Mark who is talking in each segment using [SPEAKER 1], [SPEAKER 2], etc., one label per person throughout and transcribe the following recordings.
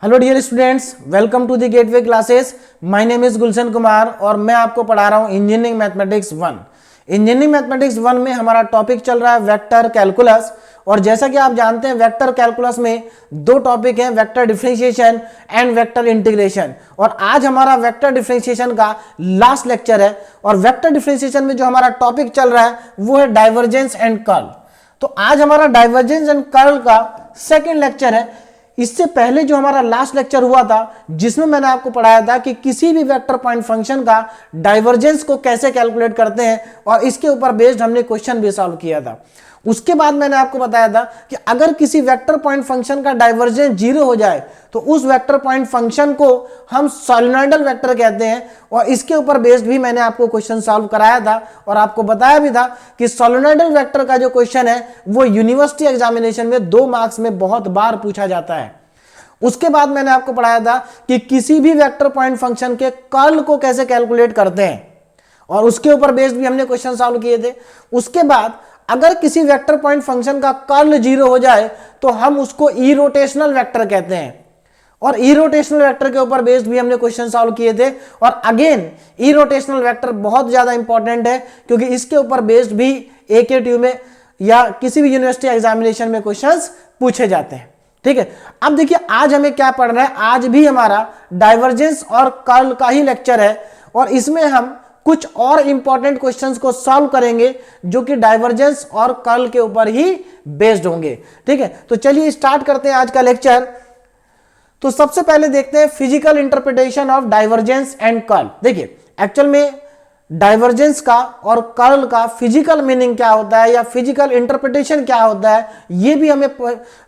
[SPEAKER 1] Hello dear students, welcome to the gateway classes. My name is Gulshan Kumar और मैं आपको पढ़ा रहा हूं इंजीनियरिंग मैथमेटिक्स 1। इंजीनियरिंग मैथमेटिक्स 1 में हमारा टॉपिक चल रहा है वेक्टर कैलकुलस। और जैसा कि आप जानते हैं वेक्टर कैलकुलस में दो टॉपिक हैं, vector differentiation and vector integration. और आज हमारा वेक्टर डिफरेंशिएशन का लास्ट लेक्चर है। और वेक्टर डिफरेंशिएशन में जो हमारा टॉपिक चल रहा है वो है डाइवर्जेंस एंड कर्ल। तो आज हमारा डाइवर्जेंस एंड कर्ल का सेकेंड लेक्चर है। इससे पहले जो हमारा लास्ट लेक्चर हुआ था जिसमें मैंने आपको पढ़ाया था कि किसी भी वेक्टर पॉइंट फंक्शन का डाइवर्जेंस को कैसे कैलकुलेट करते हैं और इसके ऊपर बेस्ड हमने क्वेश्चन भी सॉल्व किया था। उसके बाद मैंने आपको बताया था कि अगर किसी वेक्टर पॉइंट फंक्शन का डाइवर्जेंस जीरो हो जाए तो उस वेक्टर पॉइंट फंक्शन को हम सोलेनोइडल वेक्टर कहते हैं। और इसके ऊपर बेस्ड भी मैंने आपको क्वेश्चन सॉल्व कराया था और आपको बताया भी था कि सोलेनोइडल वेक्टर का जो क्वेश्चन है वो यूनिवर्सिटी एग्जामिनेशन में 2 मार्क्स में बहुत बार पूछा जाता है। उसके बाद मैंने आपको पढ़ाया था कि किसी भी वेक्टर पॉइंट फंक्शन के कर्ल को कैसे कैलकुलेट करते हैं और उसके ऊपर बेस्ड भी हमने क्वेश्चन सॉल्व किए थे। उसके बाद अगर किसी वेक्टर पॉइंट फंक्शन का कर्ल जीरो हो जाए तो हम उसको इरोटेशनल वेक्टर कहते हैं और इरोटेशनल वेक्टर के ऊपर बेस्ड भी हमने क्वेश्चन सॉल्व किए थे। और अगेन इरोटेशनल वेक्टर बहुत ज्यादा इंपॉर्टेंट है क्योंकि इसके ऊपर बेस्ड भी AKTU में या किसी भी यूनिवर्सिटी एग्जामिनेशन में क्वेश्चंस पूछे जाते हैं। ठीक है, अब देखिए आज हमें क्या पढ़ना है। आज भी हमारा डाइवर्जेंस और कर्ल का ही लेक्चर है और इसमें हम कुछ और इंपॉर्टेंट क्वेश्चंस को सॉल्व करेंगे जो कि डाइवर्जेंस और कर्ल के ऊपर ही बेस्ड होंगे। ठीक है, तो चलिए स्टार्ट करते हैं आज का लेक्चर। तो सबसे पहले देखते हैं physical interpretation of divergence and curl. देखिए एक्चुअल में डाइवर्जेंस का और कर्ल का फिजिकल मीनिंग क्या होता है या फिजिकल इंटरप्रिटेशन क्या होता है ये भी हमें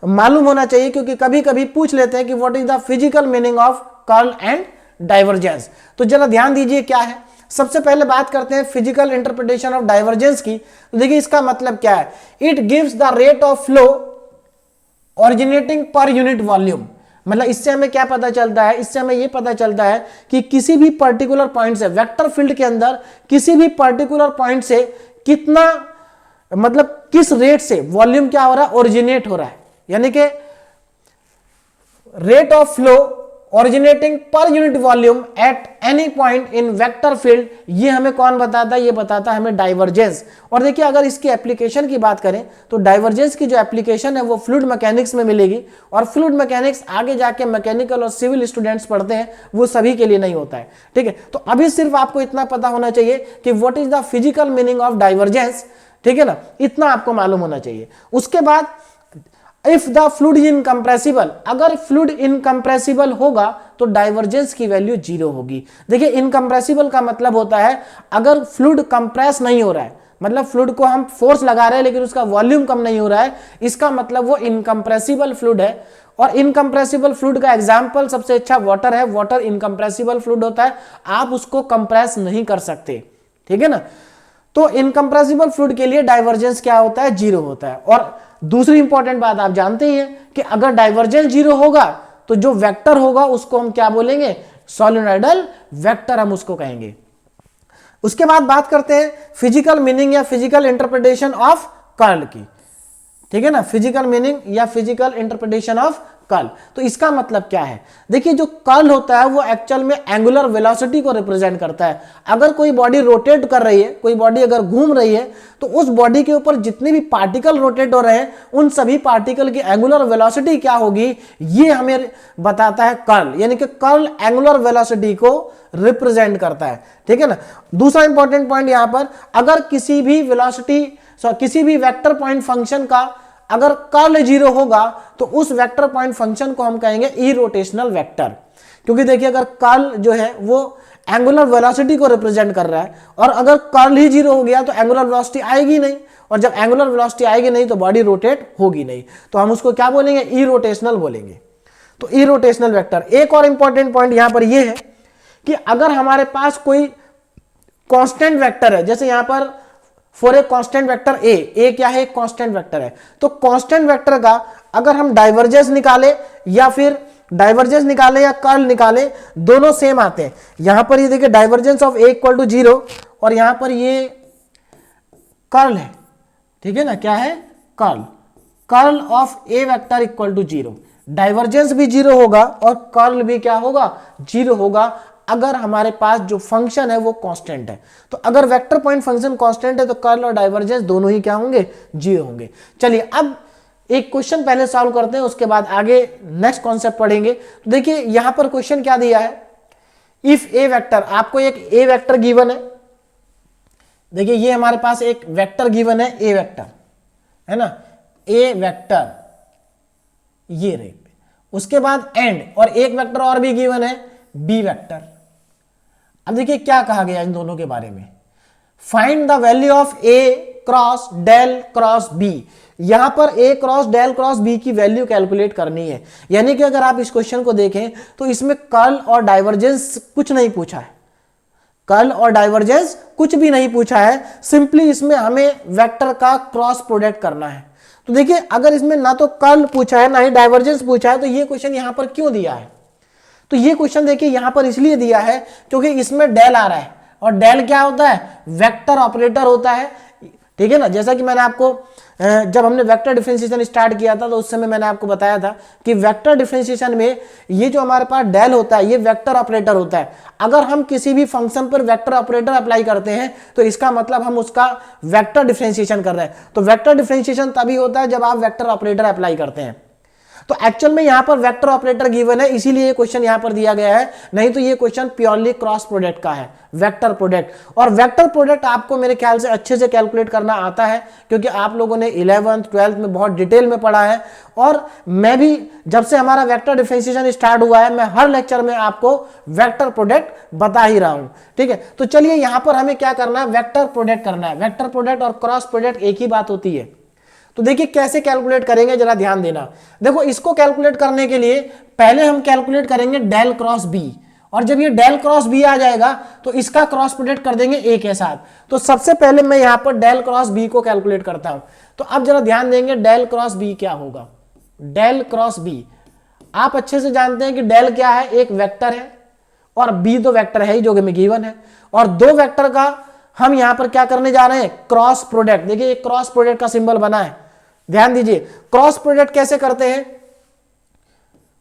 [SPEAKER 1] मालूम होना चाहिए क्योंकि कभी कभी पूछ लेते हैं कि what is the physical meaning of curl and divergence. तो जरा ध्यान दीजिए क्या है। सबसे पहले बात करते हैं फिजिकल इंटरप्रिटेशन ऑफ डाइवर्जेंस की। तो देखिए इसका मतलब क्या है। It gives the rate of flow originating per unit volume. मतलब इससे हमें क्या पता चलता है, इससे हमें यह पता चलता है कि किसी भी पर्टिकुलर पॉइंट से वेक्टर फील्ड के अंदर किसी भी पर्टिकुलर पॉइंट से कितना मतलब किस रेट से वॉल्यूम क्या हो रहा है, ओरिजिनेट हो रहा है। यानी कि rate of flow originating per unit volume at any point in vector field, ये हमें कौन बताता है, ये बताता है हमें डाइवर्जेंस। और देखिए अगर इसकी एप्लीकेशन की बात करें तो डाइवर्जेंस की जो एप्लीकेशन है वो फ्लूइड मैकेनिक्स में मिलेगी। और फ्लूइड मैकेनिक्स आगे जाके मैकेनिकल और सिविल स्टूडेंट्स पढ़ते हैं, वो सभी के लिए नहीं होता है। ठीक है, तो अभी सिर्फ आपको इतना पता होना चाहिए कि what is the physical meaning of divergence. ठीक है ना, इतना आपको मालूम होना चाहिए। उसके बाद if the fluid is incompressible, अगर फ्लूइड इनकम्प्रेसिबल होगा तो डाइवर्जेंस की वैल्यू 0 होगी। देखिए इनकम्प्रेसिबल का मतलब होता है अगर फ्लूइड कंप्रेस नहीं हो रहा है, मतलब फ्लूइड को हम फोर्स लगा रहे हैं लेकिन उसका वॉल्यूम कम नहीं हो रहा है, इसका मतलब वो इनकम्प्रेसिबल फ्लूइड है। और इनकम्प्रेसिबल फ्लूइड का एग्जांपल सबसे अच्छा वाटर है। वाटर इनकम्प्रेसिबल फ्लूइड होता है, आप उसको कंप्रेस नहीं कर सकते। ठीक है ना, तो इनकम्प्रेसिबल फ्लूइड के लिए डाइवर्जेंस क्या होता है, 0 होता है। और दूसरी इंपॉर्टेंट बात आप जानते ही हैं कि अगर डाइवर्जेंस 0 होगा तो जो वेक्टर होगा उसको हम क्या बोलेंगे, सोलेनोइडल वेक्टर हम उसको कहेंगे। उसके बाद बात करते हैं फिजिकल मीनिंग या फिजिकल इंटरप्रिटेशन ऑफ कर्ल की। ठीक है ना, फिजिकल मीनिंग या फिजिकल इंटरप्रिटेशन ऑफ कर्ल। तो इसका मतलब क्या है, देखिए जो कर्ल होता है वो एक्चुअल में एंगुलर वेलोसिटी को रिप्रेजेंट करता है। अगर कोई बॉडी रोटेट कर रही है, कोई बॉडी अगर घूम रही है तो उस बॉडी के ऊपर जितने भी पार्टिकल रोटेट हो रहे हैं उन सभी पार्टिकल की एंगुलर वेलोसिटी क्या होगी ये हमें बताता है कर्ल। यानी कि कर्ल एंगुलर वेलोसिटी को रिप्रेजेंट करता है। ठीक है ना, दूसरा इंपॉर्टेंट पॉइंट यहां पर, अगर किसी भी वेलोसिटी किसी भी वेक्टर पॉइंट फंक्शन का अगर कर्ल 0 होगा तो उस वेक्टर पॉइंट फंक्शन को हम कहेंगे इरोटेशनल वेक्टर। क्योंकि देखिए अगर कर्ल जो है वो एंगुलर वेलोसिटी को रिप्रेजेंट कर रहा है और अगर कर्ल ही 0 हो गया तो एंगुलर वेलोसिटी आएगी नहीं, और जब एंगुलर वेलोसिटी आएगी नहीं तो बॉडी रोटेट होगी नहीं, तो हम उसको क्या बोलेंगे, इरोटेशनल बोलेंगे। तो इरोटेशनल वेक्टर। एक और इंपॉर्टेंट पॉइंट यहां पर यह है कि अगर हमारे पास कोई कांस्टेंट वेक्टर है, जैसे यहां पर for a constant vector A क्या है, कांस्टेंट वेक्टर है, तो कांस्टेंट वेक्टर का अगर हम डाइवर्जेंस निकाले या फिर डाइवर्जेंस निकाले या कर्ल निकाले, दोनों सेम आते हैं। यहां पर ये देखिए divergence of A equal to 0 और यहां पर ये कर्ल है। ठीक है ना, क्या है, curl of a vector equal to 0। Divergence भी जीरो होगा और कर्ल भी क्या होगा, जीरो होगा, अगर हमारे पास जो फंक्शन है वो कांस्टेंट है। तो अगर वेक्टर पॉइंट फंक्शन कांस्टेंट है तो कर्ल और डाइवर्जेंस दोनों ही क्या होंगे, जीरो होंगे। चलिए अब एक क्वेश्चन पहले सॉल्व करते हैं, उसके बाद आगे नेक्स्ट कॉन्सेप्ट पढ़ेंगे। तो देखिए यहां पर क्वेश्चन क्या दिया है, इफ ए वेक्टर, आपको एक ए वेक्टर गिवन है, देखिए ये हमारे पास एक वेक्टर गिवन है, ए वेक्टर है ना, ए वेक्टर ये रहे, उसके बाद एंड, और एक वेक्टर और भी गिवन है, बी वेक्टर। अब देखिए क्या कहा गया इन दोनों के बारे में, find the value of A cross del cross B. यहां पर A cross del cross B की वैल्यू कैलकुलेट करनी है। यानी कि अगर आप इस क्वेश्चन को देखें तो इसमें कर्ल और डाइवर्जेंस कुछ नहीं पूछा है, कर्ल और डाइवर्जेंस कुछ भी नहीं पूछा है, सिंपली इसमें हमें वेक्टर का क्रॉस प्रोडक्ट करना है। तो देखिए अगर इसमें ना तो कर्ल पूछा है ना ही डाइवर्जेंस पूछा है तो ये क्वेश्चन यहां पर क्यों दिया है, तो ये क्वेश्चन देखिए यहां पर इसलिए दिया है क्योंकि इसमें डेल आ रहा है, और डेल क्या होता है, वेक्टर ऑपरेटर होता है, ठीक है ना। जैसा कि मैंने आपको जब हमने वेक्टर डिफरेंशिएशन स्टार्ट किया था तो उस समय मैंने आपको बताया था कि वेक्टर डिफरेंशिएशन में ये जो हमारे पास डेल होता है ये वेक्टर ऑपरेटर होता है। अगर हम किसी भी फंक्शन पर वेक्टर ऑपरेटर अप्लाई करते हैं तो इसका मतलब हम उसका वेक्टर डिफरेंशिएशन कर रहे हैं। तो वेक्टर डिफरेंशिएशन तभी होता है जब आप वेक्टर ऑपरेटर अप्लाई करते हैं। तो एक्चुअल में यहां पर वेक्टर ऑपरेटर गिवन है, इसीलिए ये क्वेश्चन यहां पर दिया गया है, नहीं तो ये क्वेश्चन प्योरली क्रॉस प्रोडक्ट का है, वेक्टर प्रोडक्ट। और वेक्टर प्रोडक्ट आपको मेरे ख्याल से अच्छे से कैलकुलेट करना आता है, क्योंकि आप लोगों ने 11th 12th में बहुत डिटेल में पढ़ा है, और मैं भी जब से हमारा वेक्टर डिफरेंशिएशन स्टार्ट हुआ है मैं हर लेक्चर में आपको वेक्टर प्रोडक्ट बता ही रहा हूं, ठीक है। तो चलिए यहां पर हमें क्या करना है, वेक्टर प्रोडक्ट करना है। वेक्टर प्रोडक्ट और क्रॉस प्रोडक्ट एक ही बात होती है। तो देखिए कैसे कैलकुलेट करेंगे, जरा ध्यान देना। देखो इसको कैलकुलेट करने के लिए पहले हम कैलकुलेट करेंगे डेल क्रॉस बी, और जब ये डेल क्रॉस बी आ जाएगा तो इसका क्रॉस प्रोडक्ट कर देंगे ए के साथ। तो सबसे पहले मैं यहां पर डेल क्रॉस बी को कैलकुलेट करता हूं। तो अब जरा ध्यान देंगे डेल क्रॉस बी क्या होगा। डेल क्रॉस बी आप अच्छे से जानते हैं कि डेल क्या है, एक वेक्टर है, और बी तो वेक्टर है ही जो कि गिवन है, और दो वेक्टर का हम यहां पर क्या करने जा रहे हैं, क्रॉस प्रोडक्ट। देखिए क्रॉस प्रोडक्ट का सिंबल बना है, ध्यान दीजिए। क्रॉस प्रोडक्ट कैसे करते हैं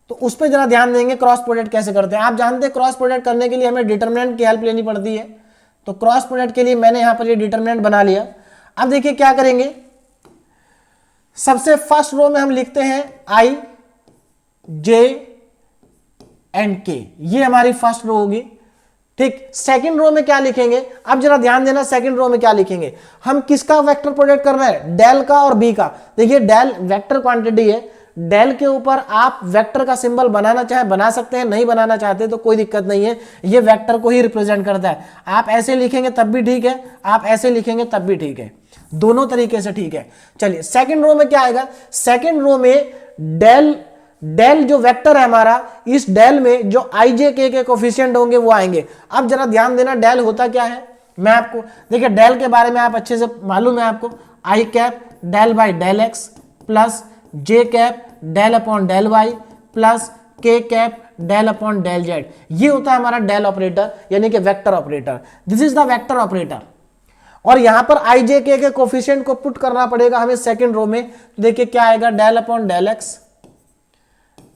[SPEAKER 1] तो उस पर जरा ध्यान देंगे, क्रॉस प्रोडक्ट कैसे करते हैं। आप जानते हैं क्रॉस प्रोडक्ट करने के लिए हमें डिटरमिनेंट की हेल्प लेनी पड़ती है, तो क्रॉस प्रोडक्ट के लिए मैंने यहां पर ये डिटरमिनेंट बना लिया। अब देखिए क्या करेंगे, सबसे फर्स्ट रो में हम लिखते हैं आई जे एंड के, ये हमारी फर्स्ट रो होगी, ठीक। सेकंड रो में क्या लिखेंगे, अब जरा ध्यान देना, सेकंड रो में क्या लिखेंगे, हम किसका वेक्टर प्रोडक्ट कर रहे हैं, डेल का और बी का। देखिए डेल वेक्टर क्वांटिटी है, डेल के ऊपर आप वेक्टर का सिंबल बनाना चाहे बना सकते हैं, नहीं बनाना चाहते तो कोई दिक्कत नहीं है, ये वेक्टर को ही रिप्रेजेंट करता है। आप ऐसे लिखेंगे तब भी ठीक है, आप ऐसे लिखेंगे तब भी ठीक है, दोनों तरीके से ठीक है। चलिए सेकंड रो में क्या आएगा, सेकंड रो में डेल जो वेक्टर है हमारा, इस डेल में जो आई जे के कोफिशिएंट होंगे वो आएंगे। अब जरा ध्यान देना डेल होता क्या है, मैं आपको देखिए डेल के बारे में आप अच्छे से मालूम है आपको, i cap del by del x plus j cap del upon del y plus k cap del upon del z, ये होता है हमारा डेल ऑपरेटर यानी कि vector operator. This is the vector operator. और यहां पर आई जे के कोफिशिएंट को पुट करना पड़ेगा हमें सेकंड रो में। तो देखिए क्या आएगा, del upon del x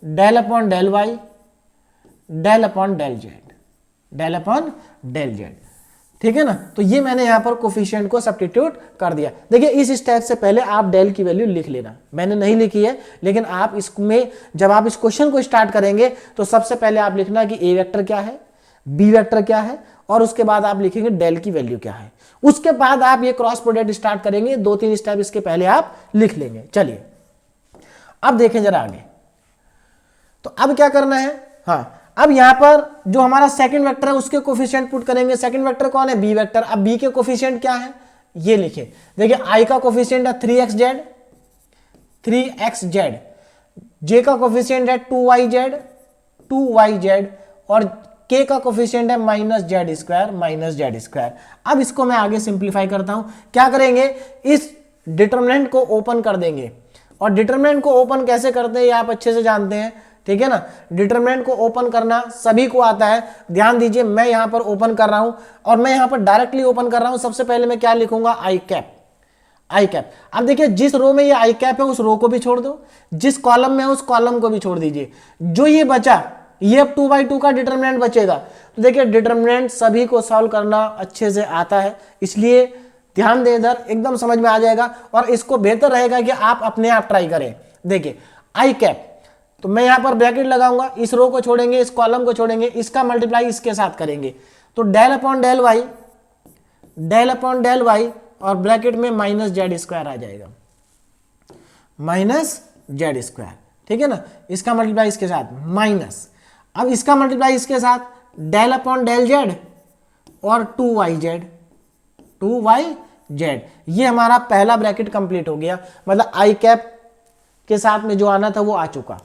[SPEAKER 1] del upon del Y del upon del z, del upon del z, ठीक है ना। तो ये मैंने यहां पर कोफिशिएंट को सब्स्टिट्यूट कर दिया। देखिए इस स्टेप से पहले आप डेल की वैल्यू लिख लेना, मैंने नहीं लिखी है, लेकिन आप इसमें जब आप इस क्वेश्चन को स्टार्ट करेंगे तो सबसे पहले आप लिखना कि ए वेक्टर क्या है, बी वेक्टर क्या है, और उसके बाद आप लिखेंगे डेल की वैल्यू क्या है। उसके बाद आप ये क्रॉस प्रोडक्ट स्टार्ट करेंगे, 2-3 स्टेप इसके पहले आप लिख लेंगे। चलिए अब देखें जरा आगे, तो अब क्या करना है, हाँ अब यहां पर जो हमारा सेकंड वेक्टर है उसके कोफिशिएंट पुट करेंगे। सेकंड वेक्टर कौन है, बी वेक्टर। अब बी के कोफिशिएंट क्या है ये लिखे, देखिए आई का कोफिशिएंट है 3xz, 3xz, जे का कोफिशिएंट है 2yz, 2yz, और के का कोफिशिएंट है -z²। अब इसको मैं आगे सिंप्लीफाई करता हूं, क्या करेंगे, इस डिटरमिनेंट को ओपन कर देंगे। और डिटरमिनेंट को ओपन कैसे करते हैं ये आप अच्छे से जानते हैं, ठीक है ना। डिटरमिनेंट को ओपन करना सभी को आता है। ध्यान दीजिए मैं यहां पर ओपन कर रहा हूं, और मैं यहां पर डायरेक्टली ओपन कर रहा हूं। सबसे पहले मैं क्या लिखूंगा, आई कैप। आई कैप। अब देखिए जिस रो में ये आई कैप है उस रो को भी छोड़ दो, जिस कॉलम में है उस कॉलम को भी छोड़ दीजिए, जो ये बचा ये अब 2/2 का डिटरमिनेंट बचेगा। तो देखिए डिटरमिनेंट सभी को सॉल्व करना अच्छे से आता है, इसलिए ध्यान दें इधर, एकदम समझ में आ जाएगा। और इसको बेहतर रहेगा कि आप अपने आप ट्राई करें। देखिए आई कैप, तो मैं यहां पर ब्रैकेट लगाऊंगा, इस रो को छोड़ेंगे, इस कॉलम को छोड़ेंगे, इसका मल्टीप्लाई इसके साथ करेंगे, तो डेल अपॉन डेल वाई और ब्रैकेट में माइनस जेड स्क्वायर आ जाएगा, माइनस जेड स्क्वायर, ठीक है ना। इसका मल्टीप्लाई इसके साथ माइनस, अब इसका मल्टीप्लाई इसके साथ डेल अपॉन डेल जेड और 2y जेड। ये हमारा पहला ब्रैकेट कंप्लीट हो गया, मतलब आई कैप के साथ में जो आना था वो आ चुका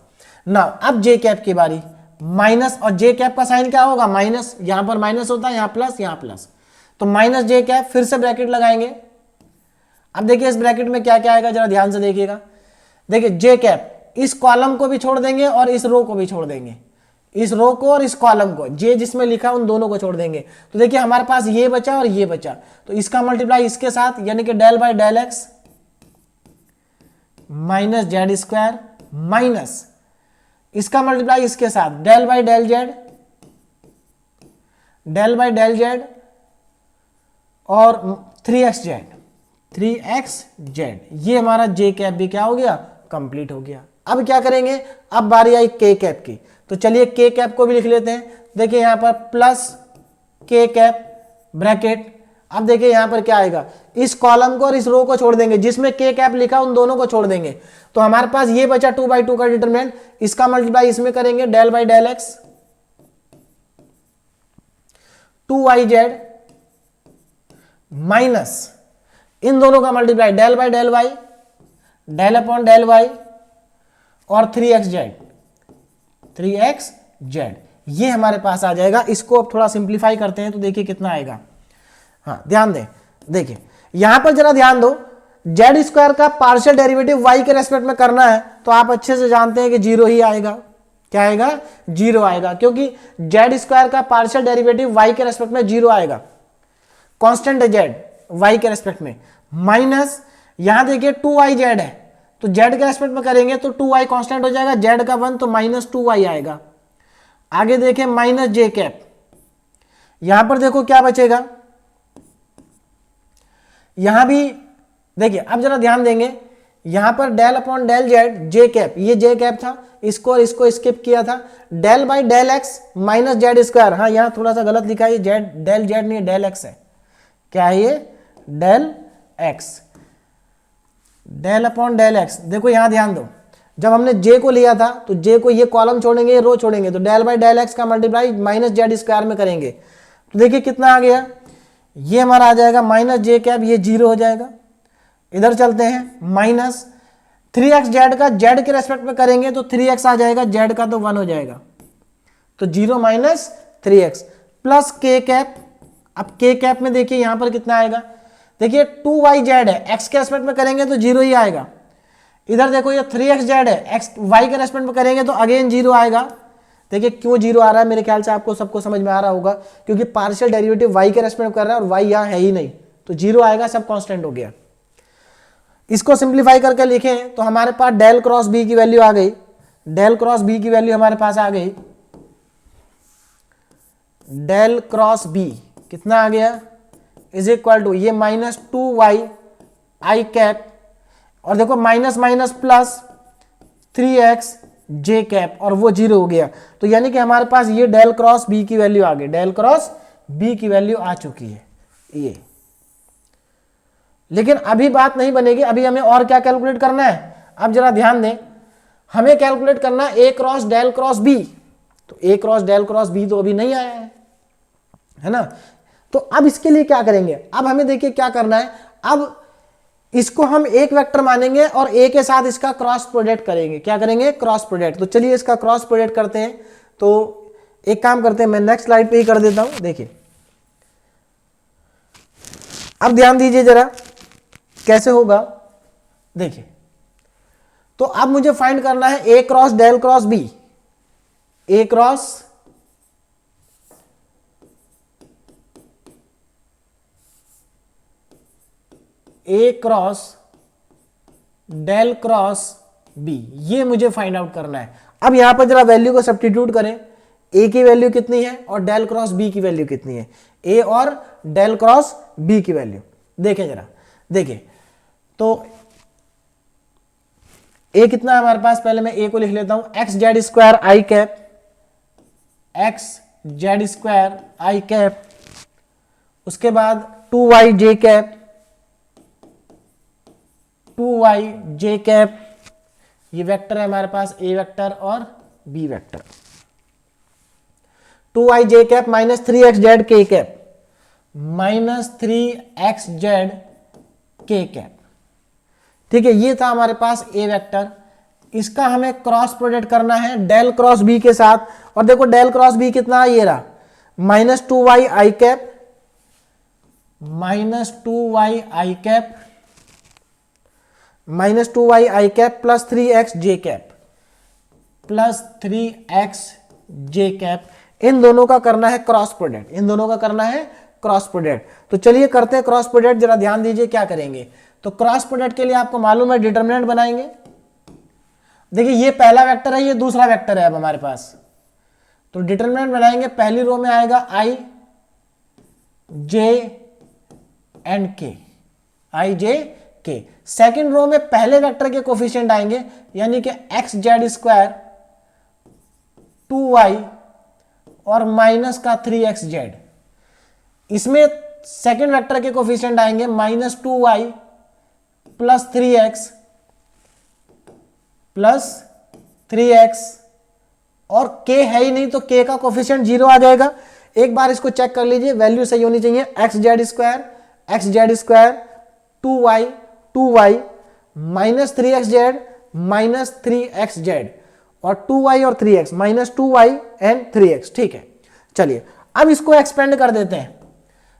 [SPEAKER 1] ना। अब जे कैप की बारी, माइनस, और जे कैप का साइन क्या होगा, माइनस, यहां पर माइनस होता है, यहां प्लस, तो माइनस जे कैप, फिर से ब्रैकेट लगाएंगे। अब देखिए इस ब्रैकेट में क्या क्या आएगा, जरा ध्यान से देखिएगा। देखिए जे कैप, इस कॉलम को भी छोड़ देंगे और इस रो को भी छोड़ देंगे, इस रो को और इस कॉलम को, जे जिसमें लिखा उन दोनों को छोड़ देंगे। तो देखिए हमारे पास ये बचा और ये बचा, तो इसका मल्टीप्लाई इसके साथ, यानी कि del by del x minus z square, minus इसका मल्टीप्लाई इसके साथ डेल बाय डेल जेड और 3x जेड। ये हमारा जे कैप भी क्या हो गया, कंप्लीट हो गया। अब क्या करेंगे, अब बारी आई के कैप की, तो चलिए के कैप को भी लिख लेते हैं। देखिए यहां पर प्लस के कैप ब्रैकेट, अब देखिए यहां पर क्या आएगा, इस कॉलम को और इस रो को छोड़ देंगे, जिसमें के कैप लिखा उन दोनों को छोड़ देंगे, तो हमारे पास ये बचा 2/2 का डिटरमिनेंट, इसका मल्टीप्लाई इसमें करेंगे del by del x 2y z minus इन दोनों का multiply del by del Y, del upon del Y और 3x जेड। ये हमारे पास आ जाएगा। इसको अब थोड़ा सिंप्लीफाई करते हैं तो देखिए कितना आएगा। हाँ ध्यान दें, देखिए यहां पर जरा ध्यान दो, जेड स्क्वायर का पार्शियल डेरिवेटिव वाई के रेस्पेक्ट में करना है तो आप अच्छे से जानते हैं कि 0 ही आएगा। क्या आएगा, 0 आएगा, क्योंकि जेड स्क्वायर का पार्शियल डेरिवेटिव वाई के रेस्पेक्ट में 0 आएगा, कांस्टेंट है जेड वाई के रेस्पेक्ट में, माइनस यहां देखिए 2y जेड है, तो जेड के रेस्पेक्ट में करेंगे तो 2y कांस्टेंट हो जाएगा, जेड का 1 तो माइनस 2y आएगा। आगे देखें माइनस जे कैप, यहां पर देखो क्या बचेगा, यहां भी देखिए, अब जरा ध्यान देंगे, यहां पर del upon del Z J cap, ये जे कैप था, इसको और इसको स्किप किया था, del by del x minus z square. हाँ यहां थोड़ा सा गलत लिखा है, जेड डेल जेड नहीं डेल एक्स है, क्या है ये, del x, del upon del x. देखो यहां ध्यान दो, जब हमने जे को लिया था तो जे को ये कॉलम छोड़ेंगे, ये रो छोड़ेंगे, तो डेल बाय डेल एक्स का मल्टीप्लाई माइनस जेड स्क्वायर में करेंगे, तो देखिए कितना आ गया, ये हमारा आ जाएगा माइनस जे कैप, ये 0 हो जाएगा। इधर चलते हैं, माइनस 3x जेड का जेड के रेस्पेक्ट में करेंगे तो 3x आ जाएगा, जेड का तो 1 हो जाएगा, तो 0 minus 3x plus k cap. अब के कैप में देखिए यहां पर कितना आएगा, देखिए 2y जेड है, x के रेस्पेक्ट में करेंगे तो 0 ही आएगा। इधर देखो ये 3x जेड है, x y के रेस्पेक्ट में करेंगे तो अगेन 0 आएगा। देखिए क्यों 0 आ रहा है, मेरे ख्याल से आपको सबको समझ में आ रहा होगा, क्योंकि पार्शियल डेरिवेटिव y के रेस्पेक्ट में कर रहा है और y यहां है ही नहीं, तो 0 आएगा, सब कांस्टेंट हो गया। इसको सिंप्लीफाई करके लिखें तो हमारे पास डेल क्रॉस बी की वैल्यू आ गई, डेल क्रॉस बी की वैल्यू हमारे पास आ गई, डेल क्रॉस बी कितना आ गया, इज इक्वल टू ये माइनस 2y आई कैप, और देखो माइनस माइनस प्लस 3x जे कैप, और वो 0 हो गया। तो यानी कि हमारे पास ये डेल क्रॉस बी की वैल्यू आ गई, डेल क्रॉस बी की वैल्यू आ चुकी है ये। लेकिन अभी बात नहीं बनेगी, अभी हमें और क्या कैलकुलेट करना है। अब जरा ध्यान दें, हमें कैलकुलेट करना है a cross del cross B, तो ए क्रॉस डेल क्रॉस बी तो अभी नहीं आया है ना। तो अब इसके लिए क्या करेंगे, अब हमें देखिए क्या करना है, अब इसको हम एक वेक्टर मानेंगे और ए के साथ इसका क्रॉस प्रोडक्ट करेंगे। क्या करेंगे, क्रॉस प्रोडक्ट। तो चलिए इसका क्रॉस प्रोडक्ट करते हैं। तो एक काम करते हैं, मैं नेक्स्ट स्लाइड पे ही कर देता हूं। देखिए अब ध्यान दीजिए जरा कैसे होगा। देखिए तो अब मुझे फाइंड करना है a cross del cross b, a cross a cross del cross b, ये मुझे फाइंड आउट करना है। अब यहां पर जरा वैल्यू को सब्स्टिट्यूट करें, ए की वैल्यू कितनी है और डेल क्रॉस बी की वैल्यू कितनी है, ए और डेल क्रॉस बी की वैल्यू देखें जरा। देखिए तो ए कितना है हमारे पास, पहले मैं ए को लिख लेता हूं, एक्स जेड स्क्वायर आई कैप, एक्स जेड स्क्वायर आई कैप, उसके बाद 2y j cap, 2y j cap, ये वेक्टर है हमारे पास ए वेक्टर और B vector, 2y j cap minus 3x Z के कैप, माइनस 3x जेड के कैप। ठीक है, ये था हमारे पास ए वेक्टर, इसका हमें क्रॉस प्रोडक्ट करना है डेल क्रॉस बी के साथ। और देखो डेल क्रॉस बी कितना है, ये रहा माइनस 2y आई कैप, माइनस 2y आई कैप, माइनस 2y आई कैप प्लस 3x जे कैप, प्लस 3x जे कैप। इन दोनों का करना है क्रॉस प्रोडक्ट, इन दोनों का करना है क्रॉस प्रोडक्ट। तो चलिए करते हैं क्रॉस प्रोडक्ट, जरा ध्यान दीजिए क्या करेंगे। तो क्रॉस प्रोडक्ट के लिए आपको मालूम है डिटरमिनेंट बनाएंगे। देखिए ये पहला वेक्टर है, ये दूसरा वेक्टर है अब हमारे पास, तो डिटरमिनेंट बनाएंगे। पहली रो में आएगा आई जे एंड के, आई जे के। सेकेंड रो में पहले वेक्टर के कोफिशिएंट आएंगे, यानी कि एक्स जेड स्क्वायर 2y और माइनस का 3x जेड। इसमें सेकेंड वेक्टर के कोफिशिएंट आएंगे minus 2y plus 3x plus 3x, और k है ही नहीं तो k का कोफिशिएंट 0 आ जाएगा। एक बार इसको चेक कर लीजिए, वैल्यू सही होनी चाहिए। X Z square 2y minus 3x Z minus 3x Z, और 2y और 3x minus 2y and 3x। ठीक है, चलिए अब इसको एक्सपेंड कर देते हैं।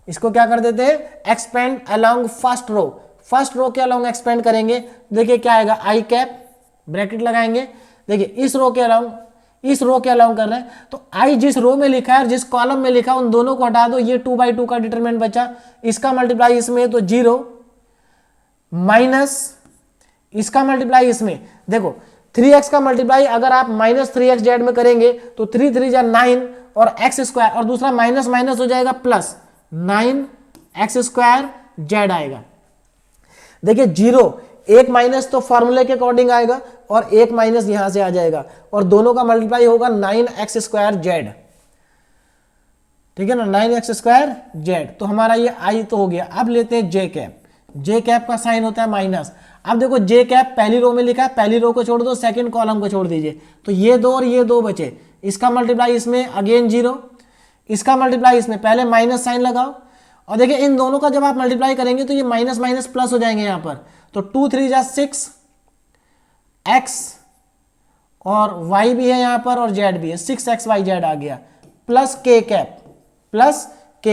[SPEAKER 1] इसको क्या कर देते हैं, expand along first row. First row के अलोंग एक्सपेंड करेंगे। देखिए क्या आएगा, आई कैप ब्रैकेट लगाएंगे। देखिए इस रो के अलाउंग कर रहे हैं, तो आई जिस रो में लिखा है और जिस कॉलम में लिखा है उन दोनों को हटा दो, ये 2/2 का डिटरमिनेंट बचा। इसका मल्टीप्लाई इसमें तो 0 माइनस इसका मल्टीप्लाई इसमें। देखो 3x का मल्टीप्लाई अगर आप माइनस 3x जेड में करेंगे तो 3 3 जा 9 और x स्क्वायर, और दूसरा माइनस माइनस हो जाएगा प्लस 9x स्क्वायर जेड आएगा। देखिए 0 एक माइनस तो फॉर्मूले के अकॉर्डिंग आएगा और एक माइनस यहां से आ जाएगा, और दोनों का मल्टीप्लाई होगा 9x स्क्वायर जेड। ठीक है ना, 9x स्क्वायर जेड। तो हमारा ये आई तो हो गया। अब लेते हैं जे कैप। जे कैप का साइन होता है माइनस। अब देखो जे कैप पहली रो में लिखा है, पहली रो को छोड़ दो, सेकंड कॉलम को छोड़ दीजिए, तो ये 2 और ये 2 बचे। इसका मल्टीप्लाई इसमें अगेन 0, इसका मल्टीप्लाई इसमें, पहले माइनस साइन लगाओ, और देखिए इन दोनों का जब आप मल्टीप्लाई करेंगे तो ये माइनस माइनस प्लस हो जाएंगे यहाँ पर। तो 2 3 जा 6 x, और y भी है यहाँ पर और z भी है, 6xyz आ गया, प्लस k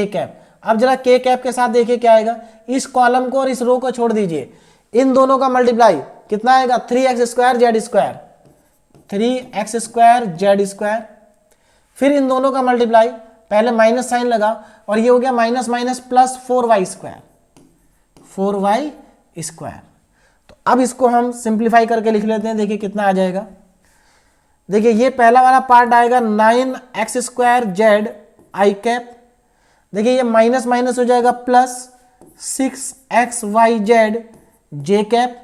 [SPEAKER 1] कैप। अब जरा k कैप के साथ देखिए क्या आएगा, इस कॉलम को और इस रो को छोड़ दीजिए, इन दोनों का मल्टीप्लाई कितना आएगा, 3x square Z square, 3x square Z square. फिर इन दोनों का मल्टीप्लाई, पहले माइनस साइन लगाओ, और ये हो गया minus minus plus 4y square, 4y square. तो अब इसको हम सिंप्लीफाई करके लिख लेते हैं। देखिए कितना आ जाएगा। देखिए ये पहला वाला पार्ट आएगा 9x square Z I cap. देखिए ये माइनस माइनस हो जाएगा प्लस 6xyz जे कैप।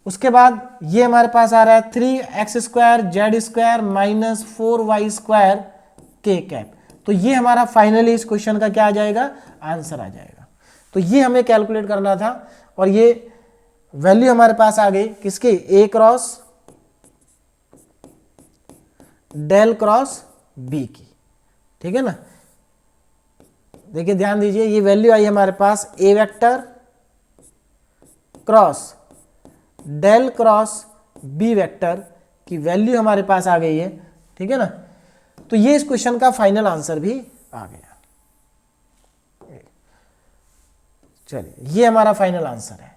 [SPEAKER 1] उसके बाद ये हमारे पास आ रहा है 3x square Z square minus 4y square k cap. तो ये हमारा फाइनली इस क्वेश्चन का क्या आ जाएगा, आंसर आ जाएगा। तो ये हमें कैलकुलेट करना था, और ये वैल्यू हमारे पास आ गई किसकी, ए क्रॉस डेल क्रॉस बी की। ठीक है ना, देखिए ध्यान दीजिए, ये वैल्यू आई हमारे पास a vector cross del cross b vector की वैल्यू हमारे पास आ गई है। ठीक है ना, तो ये इस क्वेश्चन का फाइनल आंसर भी आ गया। चलिए ये हमारा फाइनल आंसर है।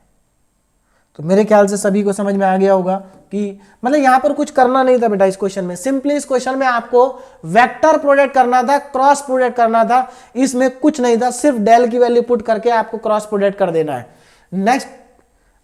[SPEAKER 1] तो मेरे ख्याल से सभी को समझ में आ गया होगा कि मतलब यहां पर कुछ करना नहीं था बेटा इस क्वेश्चन में। सिंपली इस क्वेश्चन में आपको वेक्टर प्रोडक्ट करना था, क्रॉस प्रोडक्ट करना था, इसमें कुछ नहीं था, सिर्फ डेल की वैल्यू पुट करके आपको क्रॉस प्रोडक्ट कर देना है। नेक्स्ट,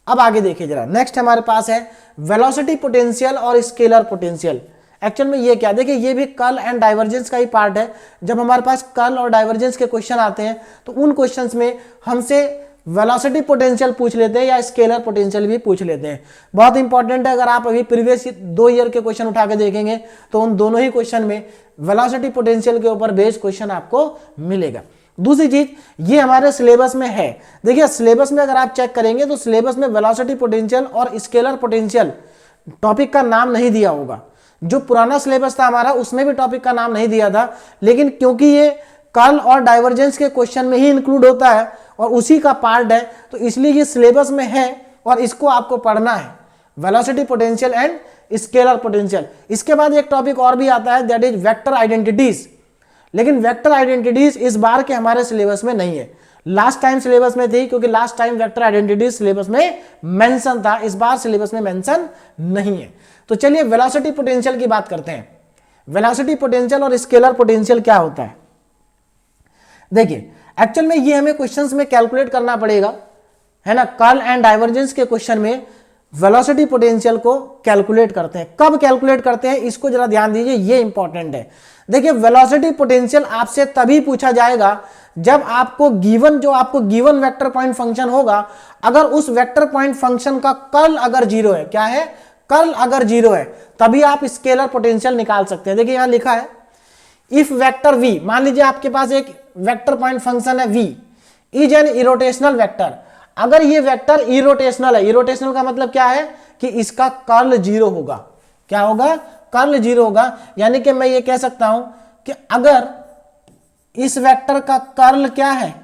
[SPEAKER 1] अब आगे देखिए जरा, नेक्स्ट हमारे पास है वेलोसिटी पोटेंशियल और स्केलर पोटेंशियल। एक्चुअल में ये क्या, देखिए ये भी कर्ल एंड डाइवर्जेंस का ही पार्ट है। जब हमारे पास कर्ल और डाइवर्जेंस के क्वेश्चन आते हैं तो उन क्वेश्चंस में हमसे वेलोसिटी पोटेंशियल पूछ लेते हैं या स्केलर पोटेंशियल भी पूछ लेते हैं। बहुत इंपॉर्टेंट है, अगर आप अभी प्रीवियस 2 ईयर के क्वेश्चन उठा के देखेंगे तो उन दोनों ही क्वेश्चन में वेलोसिटी पोटेंशियल के ऊपर बेस्ड क्वेश्चन आपको मिलेगा। दूसरी चीज, ये हमारे सिलेबस में है। देखिए सिलेबस में अगर आप चेक करेंगे तो सिलेबस में वेलोसिटी पोटेंशियल और स्केलर पोटेंशियल टॉपिक का नाम नहीं दिया होगा। जो पुराना सिलेबस था हमारा उसमें भी टॉपिक का नाम नहीं दिया था, लेकिन क्योंकि ये कर्ल और डाइवर्जेंस के क्वेश्चन में ही इंक्लूड होता है और उसी का पार्ट है, तो इसलिए ये सिलेबस में है और इसको आपको पढ़ना है, velocity potential and scalar potential. इसके बाद एक टॉपिक और भी आता है, दैट इज वेक्टर आइडेंटिटीज। लेकिन वेक्टर आइडेंटिटीज इस बार के हमारे सिलेबस में नहीं है। लास्ट टाइम सिलेबस में थी, क्योंकि last time vector identities syllabus में मेंशन था, इस बार सिलेबस में मेंशन नहीं है। तो चलिए वेलोसिटी पोटेंशियल की बात करते हैं। वेलोसिटी पोटेंशियल और स्केलर पोटेंशियल क्या होता है? देखिए एक्चुअल में ये हमें क्वेश्चंस में कैलकुलेट करना पड़ेगा, है ना। कर्ल एंड डाइवर्जेंस के क्वेश्चन में वेलोसिटी पोटेंशियल को कैलकुलेट करते हैं। कब कैलकुलेट करते हैं इसको जरा ध्यान दीजिए, ये इंपॉर्टेंट है। देखिए वेलोसिटी पोटेंशियल आपसे तभी पूछा जाएगा जब आपको गिवन वेक्टर पॉइंट फंक्शन होगा, अगर उस वेक्टर पॉइंट फंक्शन का कर्ल अगर 0 है, क्या है, कर्ल अगर 0 है, तभी आप स्केलर पोटेंशियल निकाल सकते हैं। देखिए यहां लिखा है इफ वेक्टर v, मान लीजिए आपके पास एक वेक्टर पॉइंट फंक्शन है v, is an irrotational vector. अगर ये वेक्टर इरोटेशनल है, इरोटेशनल का मतलब क्या है कि इसका कर्ल 0 होगा। क्या होगा, कर्ल 0 होगा। यानी कि मैं ये कह सकता हूं कि अगर इस वेक्टर का कर्ल क्या है,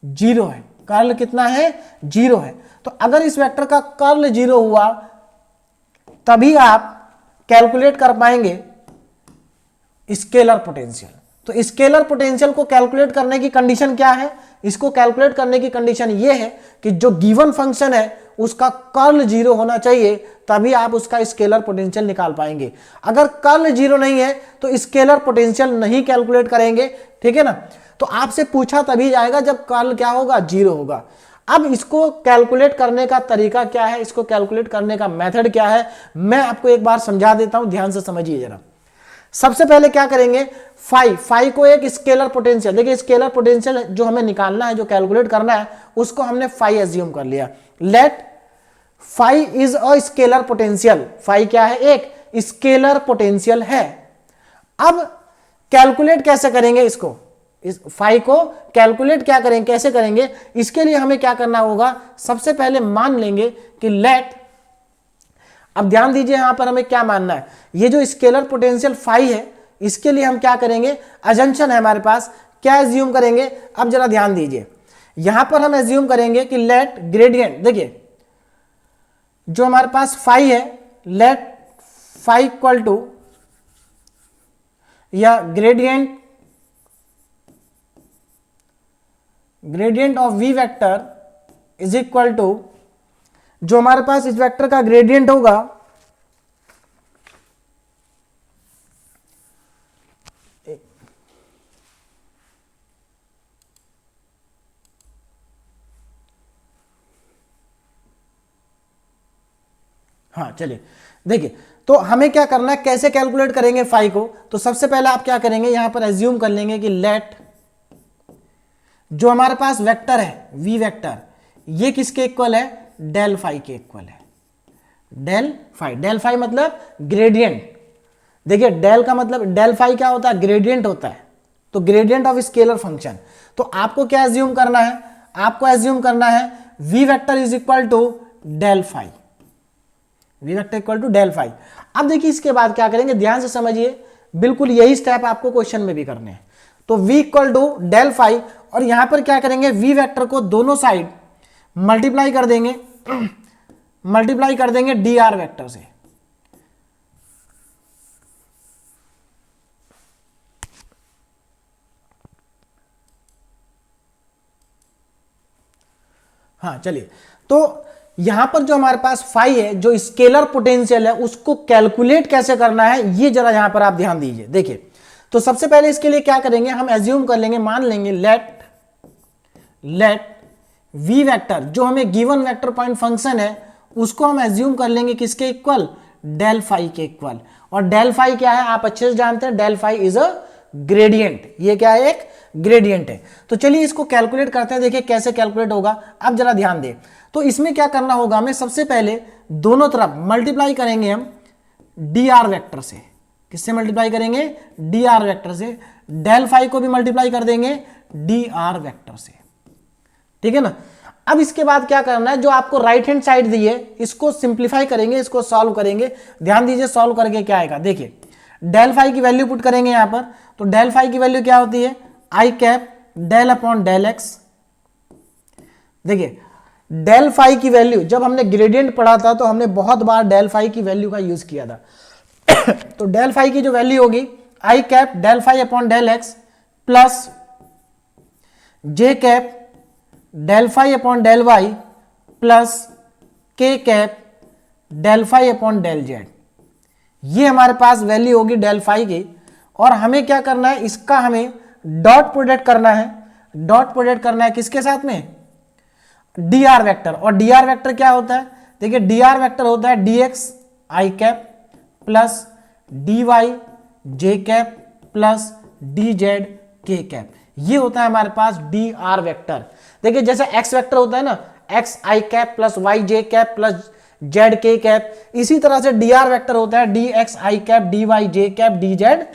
[SPEAKER 1] 0 है, कर्ल कितना है, 0 है, तो अगर इस वेक्टर का कर्ल 0 हुआ तभी आप कैलकुलेट कर पाएंगे स्केलर पोटेंशियल। तो स्केलर पोटेंशियल को कैलकुलेट करने की कंडीशन क्या है, इसको कैलकुलेट करने की कंडीशन ये है कि जो गिवन फंक्शन है उसका कर्ल 0 होना चाहिए, तभी आप उसका स्केलर पोटेंशियल निकाल पाएंगे। अगर कर्ल 0 नहीं है तो स्केलर पोटेंशियल नहीं कैलकुलेट करेंगे, ठीक है ना। तो आपसे पूछा तभी जाएगा जब कर्ल क्या होगा, 0 होगा। अब इसको कैलकुलेट करने का तरीका क्या है, इसको कैलकुलेट करने का मेथड क्या है, मैं आपको एक बार समझा देता हूं, ध्यान से समझिए जरा। सबसे पहले क्या करेंगे, फाई को एक स्केलर पोटेंशियल, देखिए स्केलर पोटेंशियल जो हमें निकालना है, जो कैलकुलेट करना है, उसको हमने फाई एज्यूम कर लिया। Let phi is a scalar potential, phi क्या है, एक स्केलर पोटेंशियल है। अब कैलकुलेट कैसे करेंगे इसको, इस फाई को कैलकुलेट क्या करेंगे, कैसे करेंगे, इसके लिए हमें क्या करना होगा, सबसे पहले मान लेंगे कि लेट, अब ध्यान दीजिए यहां पर हमें क्या मानना है, ये जो स्केलर पोटेंशियल फाई है इसके लिए हम क्या करेंगे, अजम्पशन है हमारे पास, क्या एज्यूम करेंगे। अब जरा ध्यान दीजिए, यहां पर हम एज्यूम करेंगे कि लेट ग्रेडियंट, देखिए जो हमारे पास फाई है, लेट फाई इक्वल टू या gradient of we vector is equal to, जो हमारे पास इस वेक्टर का ग्रेडियंट होगा, हाँ चलिए देखिए, तो हमें क्या करना है, कैसे कैलकुलेट करेंगे फाई को। तो सबसे पहले आप क्या करेंगे, यहां पर एज्यूम कर लेंगे कि लेट जो हमारे पास वेक्टर है वी वेक्टर, ये किसके इक्वल है, डेल फाई के इक्वल है। डेल फाई मतलब ग्रेडियंट। देखिए डेल का मतलब, डेल फाई क्या होता है, ग्रेडियंट होता है, तो ग्रेडियंट ऑफ स्केलर फंक्शन। तो आपको क्या एज्यूम करना है, आपको एज्यूम करना है we vector is equal to del phi, v vector equal to del phi. अब देखिए इसके बाद क्या करेंगे, ध्यान से समझिए, बिल्कुल यही स्टेप आपको क्वेश्चन में भी करने हैं। तो v equal to del phi, और यहां पर क्या करेंगे, v वेक्टर को दोनों साइड मल्टीप्लाई कर देंगे, मल्टीप्लाई कर देंगे dr वेक्टर से। हाँ चलिए, तो यहां पर जो हमारे पास फाई है, जो स्केलर पोटेंशियल है, उसको कैलकुलेट कैसे करना है ये जरा यहां पर आप ध्यान दीजिए। देखिए तो सबसे पहले इसके लिए क्या करेंगे, हम एज्यूम कर लेंगे, मान लेंगे लेट वी वेक्टर जो हमें गिवन वेक्टर पॉइंट फंक्शन है उसको हम एज्यूम कर लेंगे किसके इक्वल, डेल फाई के इक्वल। और डेल फाई क्या है आप अच्छे से जानते हैं, del phi is a gradient, ये क्या है, एक ग्रेडियंट है। तो चलिए इसको कैलकुलेट करते हैं, देखिए कैसे कैलकुलेट होगा। अब जरा ध्यान दें, तो इसमें क्या करना होगा, हमें सबसे पहले दोनों तरफ मल्टीप्लाई करेंगे हम डी आर वैक्टर से। किससे मल्टीप्लाई करेंगे, डी आर वैक्टर से। डेल फाई को भी मल्टीप्लाई कर देंगे डी आर वैक्टर से, ठीक है ना। अब इसके बाद क्या करना है, जो आपको राइट हैंड साइड दी है इसको सिंप्लीफाई करेंगे, इसको सॉल्व करेंगे। ध्यान दीजिए सॉल्व करके क्या आएगा, देखिए डेल फाई की वैल्यू पुट करेंगे यहां पर। तो डेल फाई की वैल्यू क्या होती है, i cap del upon del x. देखिए डेल फाई की वैल्यू जब हमने ग्रेडियंट पढ़ा था तो हमने बहुत बार डेल फाई की वैल्यू का यूज किया था। तो डेल फाई की जो वैल्यू होगी i cap del phi upon del x plus j cap del phi upon del y plus k cap del phi upon del z. ये हमारे पास वैल्यू होगी डेल फाई की। और हमें क्या करना है, इसका हमें डॉट प्रोडक्ट करना है। डॉट प्रोडक्ट करना है किसके साथ में, डी आर वैक्टर। और डी आर वैक्टर क्या होता है, देखिए डी आर वैक्टर होता है D x i cap plus D Y J cap plus D Z के कैप। ये होता है हमारे पास डी आर वैक्टर। देखिए जैसे एक्स वेक्टर होता है ना, x i cap plus Y J cap plus Z के कैप, इसी तरह से डी आर वैक्टर होता है D x i cap D Y J cap D Z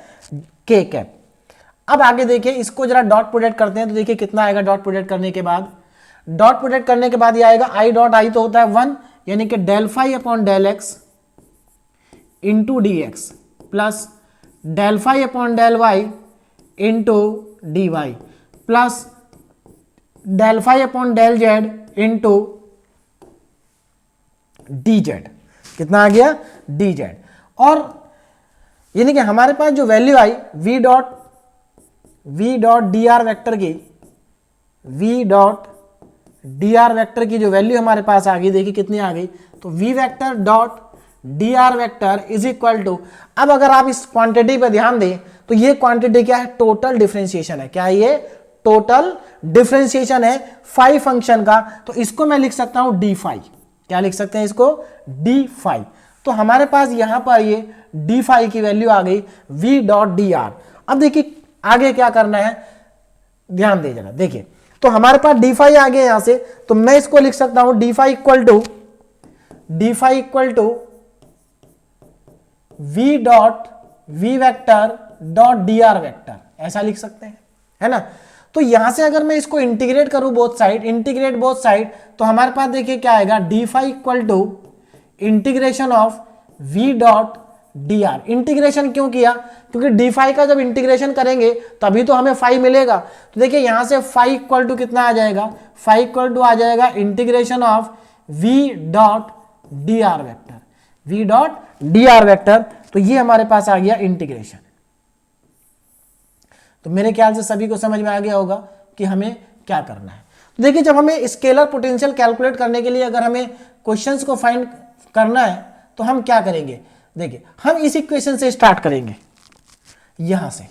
[SPEAKER 1] के कैप। अब आगे देखिए इसको जरा डॉट प्रोडक्ट करते हैं, तो देखिए कितना आएगा डॉट प्रोडक्ट करने के बाद। डॉट प्रोडक्ट करने के बाद ये आएगा आई डॉट आई तो होता है 1, यानी कि del phi upon del x into d x plus del phi upon del y into d Y plus del phi upon del z into D z. कितना आ गया, डी जेड। और यानी कि हमारे पास जो वैल्यू आई v dot D r vector की, v dot D r vector की जो वैल्यू हमारे पास आ गई, देखिए कितनी आ गई, तो v vector dot D r vector is equal to, अब अगर आप इस क्वांटिटी पर ध्यान दें तो ये क्वांटिटी क्या है, टोटल डिफरेंशिएशन है। क्या है ये, टोटल डिफरेंशिएशन है फाई फंक्शन का। तो इसको मैं लिख सकता हूं डी फाई। क्या लिख सकते हैं इसको, डी फाई। तो हमारे पास यहां पर ये डी फाई की वैल्यू आ गई वी डॉट डी आर। अब देखिए आगे क्या करना है, ध्यान दे जरा, देखिए तो हमारे पास डी फाई आ गया यहां से, तो मैं इसको लिख सकता हूं D phi equal to we dot v vector dot D R vector, ऐसा लिख सकते हैं, है ना। तो यहां से अगर मैं इसको इंटीग्रेट करूं बोथ साइड, तो हमारे पास देखिए क्या आएगा, d phi equal to integration of v dot D r. Integration क्यों किया, क्योंकि डी फाई का जब इंटीग्रेशन करेंगे तभी तो हमें फाई मिलेगा। तो देखिए यहां से फाई इक्वल टू कितना आ जाएगा, फाई इक्वल टू आ जाएगा integration of v dot D R vector, we dot D R vector. तो ये हमारे पास आ गया इंटीग्रेशन। तो मेरे ख्याल से सभी को समझ में आ गया होगा कि हमें क्या करना है। तो देखिए जब हमें स्केलर पोटेंशियल कैलकुलेट करने के लिए अगर हमें क्वेश्चंस को फाइंड करना है तो हम क्या करेंगे, देखिए हम इस इक्वेशन से स्टार्ट करेंगे, यहां से,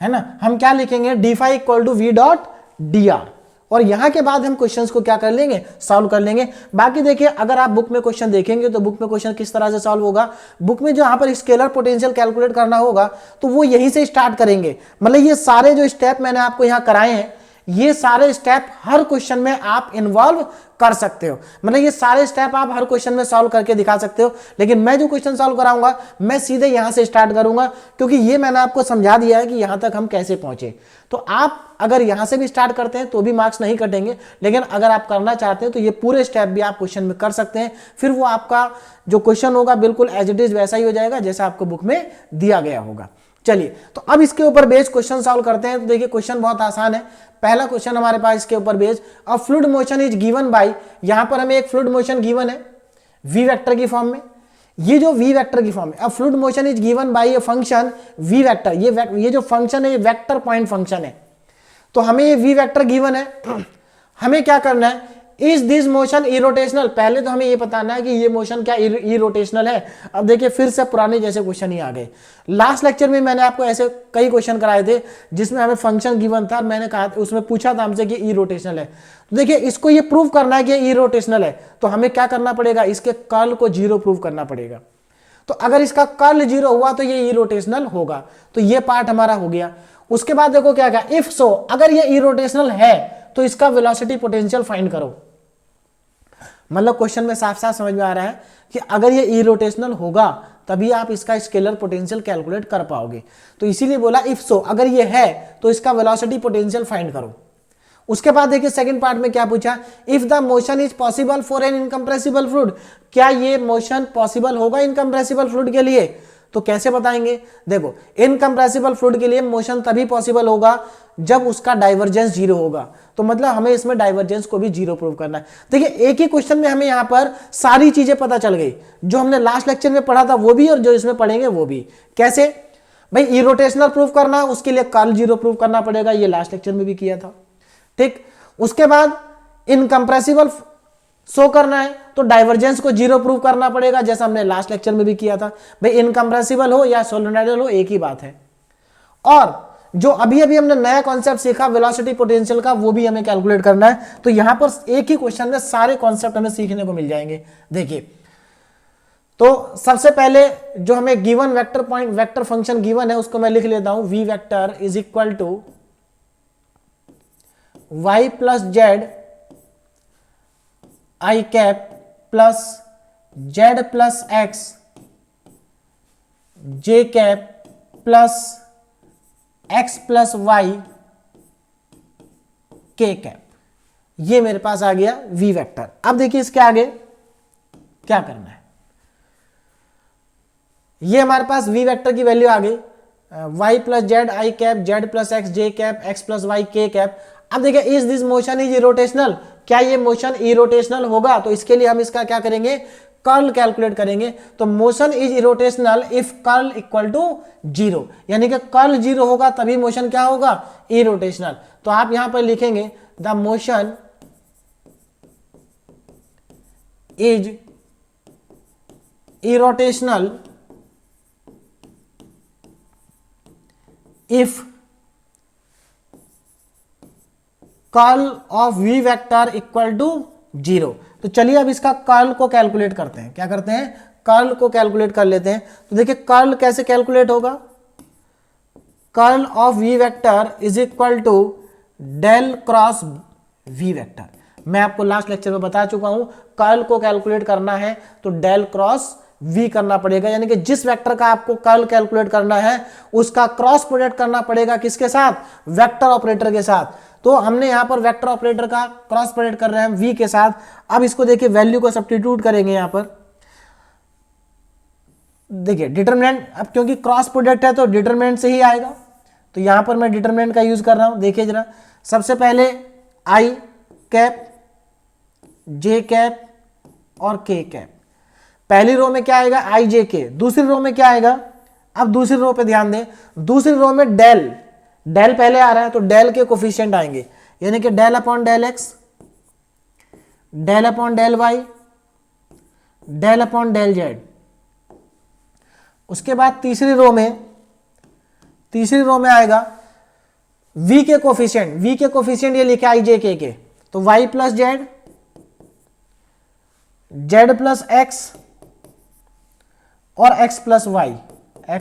[SPEAKER 1] है ना। हम क्या लिखेंगे, d phi equal to we dot D r, और यहां के बाद हम क्वेश्चंस को क्या कर लेंगे, सॉल्व कर लेंगे। बाकी देखिए अगर आप बुक में क्वेश्चन देखेंगे तो बुक में क्वेश्चन किस तरह से सॉल्व होगा, बुक में जो यहां पर स्केलर पोटेंशियल कैलकुलेट करना होगा तो वो यहीं से स्टार्ट करेंगे। मतलब ये सारे जो स्टेप मैंने आपको यहां कराए हैं, ये सारे स्टेप हर क्वेश्चन में आप इन्वॉल्व कर सकते हो। मतलब ये सारे स्टेप आप हर क्वेश्चन में सॉल्व करके दिखा सकते हो, लेकिन मैं जो क्वेश्चन सॉल्व कराऊंगा मैं सीधे यहां से स्टार्ट करूंगा, क्योंकि ये मैंने आपको समझा दिया है कि यहां तक हम कैसे पहुंचे। तो आप अगर यहां से भी स्टार्ट करते हैं तो भी मार्क्स नहीं कटेंगे, लेकिन अगर आप करना चाहते हैं तो ये पूरे स्टेप भी आप क्वेश्चन में कर सकते हैं। फिर वो आपका जो क्वेश्चन होगा बिल्कुल एज इट इज वैसा ही हो जाएगा जैसा आपको बुक में दिया गया होगा। चलिए तो अब इसके ऊपर बेस्ड क्वेश्चन सॉल्व करते हैं। तो देखिए क्वेश्चन बहुत आसान है। पहला क्वेश्चन हमारे पास इसके ऊपर based, a fluid motion is given by, यहां पर हमें एक फ्लूइड मोशन गिवन है वी वेक्टर की फॉर्म में। ये जो वी वेक्टर की फॉर्म है, a fluid motion is given by a function v vector, ये जो फंक्शन है ये वेक्टर पॉइंट फंक्शन है। तो हमें ये वी वेक्टर गिवन है, हमें क्या करना है, इज दिस मोशन इरोटेशनल, पहले तो हमें ये बताना है कि ये मोशन क्या इरोटेशनल है। अब देखिए फिर से पुराने जैसे क्वेश्चन ही आ गए। लास्ट लेक्चर में मैंने आपको ऐसे कई क्वेश्चन कराए थे जिसमें हमें फंक्शन गिवन था और मैंने कहा उसमें पूछा था हमसे कि इरोटेशनल है। तो देखिए इसको ये प्रूव करना है कि इरोटेशनल है, तो हमें क्या करना पड़ेगा, इसके कर्ल को 0 प्रूव करना पड़ेगा। तो अगर इसका कर्ल 0 हुआ तो ये इरोटेशनल होगा। तो ये पार्ट हमारा हो गया। उसके बाद देखो क्या कहा, इफ सो, अगर ये इरोटेशनल है तो इसका वेलोसिटी पोटेंशियल फाइंड करो। मतलब क्वेश्चन में साफ साफ समझ में आ रहा है कि अगर ये इरोटेशनल होगा तभी आप इसका स्केलर पोटेंशियल कैलकुलेट कर पाओगे। तो इसीलिए बोला इफ सो, अगर ये है तो इसका वेलोसिटी पोटेंशियल फाइंड करो। उसके बाद देखिए सेकंड पार्ट में क्या पूछा, if the motion is possible for an incompressible fluid, क्या ये मोशन पॉसिबल होगा इनकम्प्रेसिबल फ्लूइड के लिए। तो कैसे बताएंगे, देखो इनकम्प्रेसिबल फ्लूइड के लिए मोशन तभी पॉसिबल होगा जब उसका डाइवर्जेंस 0 होगा। तो मतलब हमें इसमें डाइवर्जेंस को भी 0 प्रूव करना है। देखिए एक ही क्वेश्चन में हमें यहां पर सारी चीजें पता चल गई, जो हमने लास्ट लेक्चर में पढ़ा था वो भी और जो इसमें पढ़ेंगे वो भी। कैसे भाई, इरोटेशनल प्रूव करना, उसके लिए कर्ल 0 प्रूव करना पड़ेगा, ये लास्ट लेक्चर में भी किया था। ठीक, उसके बाद इनकम्प्रेसिबल शो करना है तो डाइवर्जेंस को 0 प्रूव करना पड़ेगा, जैसा हमने लास्ट लेक्चर में भी किया था। भाई इनकम्प्रेसिबल हो या सोलेनोइडल हो एक ही बात है। और जो अभी अभी हमने नया कॉन्सेप्ट सीखा वेलोसिटी पोटेंशियल का, वो भी हमें कैलकुलेट करना है। तो यहां पर एक ही क्वेश्चन में सारे कॉन्सेप्ट हमें सीखने को मिल जाएंगे। देखिए तो सबसे पहले जो हमें given vector point vector function given है उसको मैं लिख लेता हूं, V vector is equal to y plus Z I cap plus Z plus X J cap plus X plus Y K cap. ये मेरे पास आ गया v वेक्टर। अब देखिए इसके आगे क्या करना है, ये हमारे पास v वेक्टर की वैल्यू आ गई, y plus Z I cap Z plus X J cap X plus Y K cap. अब देखिए is this motion is irrotational, क्या ये मोशन इरोटेशनल होगा। तो इसके लिए हम इसका क्या करेंगे, कर्ल कैलकुलेट करेंगे। तो motion is irrotational if curl equal to 0, यानी कि कर्ल 0 होगा तभी मोशन क्या होगा, इरोटेशनल। तो आप यहां पर लिखेंगे the motion is irrotational if curl of v vector equal to 0। तो चलिए अब इसका कर्ल को कैलकुलेट करते हैं। क्या करते हैं, कर्ल को कैलकुलेट कर लेते हैं। तो देखिए कर्ल कैसे कैलकुलेट होगा, curl of v vector is equal to del cross v vector. मैं आपको लास्ट लेक्चर में बता चुका हूं, कर्ल को कैलकुलेट करना है तो डेल क्रॉस v करना पड़ेगा, यानी कि जिस वेक्टर का आपको कर्ल कैलकुलेट करना है उसका क्रॉस प्रोडक्ट करना पड़ेगा किसके साथ, वेक्टर ऑपरेटर के साथ। तो हमने यहां पर वेक्टर ऑपरेटर का क्रॉस प्रोडक्ट कर रहे हैं v के साथ। अब इसको देखिए वैल्यू को सब्स्टिट्यूट करेंगे यहां पर। देखिए डिटरमिनेंट, अब क्योंकि क्रॉस प्रोडक्ट है तो डिटरमिनेंट से ही आएगा, तो यहां पर मैं डिटरमिनेंट का यूज कर रहा हूं। देखिए जरा, सबसे पहले आई कैप जे कैप और के कैप। पहली रो में क्या आएगा, आई जे के। दूसरी रो में क्या आएगा, अब दूसरी रो पे ध्यान दें, दूसरी रो में डेल, डेल पहले आ रहा है तो डेल के कोफिशिएंट आएंगे, यानी कि del upon del x, del upon del Y, del upon del Z. उसके बाद तीसरी रो में आएगा v के कोफिशिएंट ये लिखे आई जे के, तो y plus Z, Z plus x और x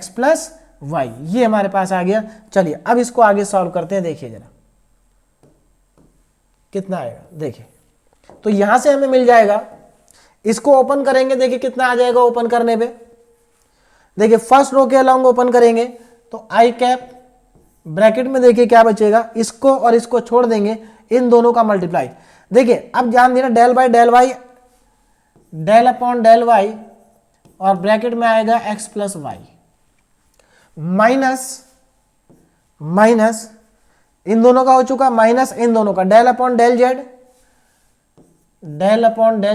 [SPEAKER 1] प्लस वाई, ये हमारे पास आ गया। चलिए अब इसको आगे सॉल्व करते हैं। देखिए जरा कितना आएगा, देखिए तो यहां से हमें मिल जाएगा, इसको ओपन करेंगे, देखिए कितना आ जाएगा ओपन करने पे। देखिए फर्स्ट रो के अलोंग ओपन करेंगे तो आई कैप ब्रैकेट में देखिए क्या बचेगा, इसको और इसको छोड़ देंगे, इन दोनों का मल्टीप्लाई। देखिए अब ध्यान देना, del by del Y, del upon del Y और ब्रैकेट में आएगा एक्स प्लस वाई, माइनस इन दोनों का हो चुका, माइनस इन दोनों का, डेल अपॉन डेल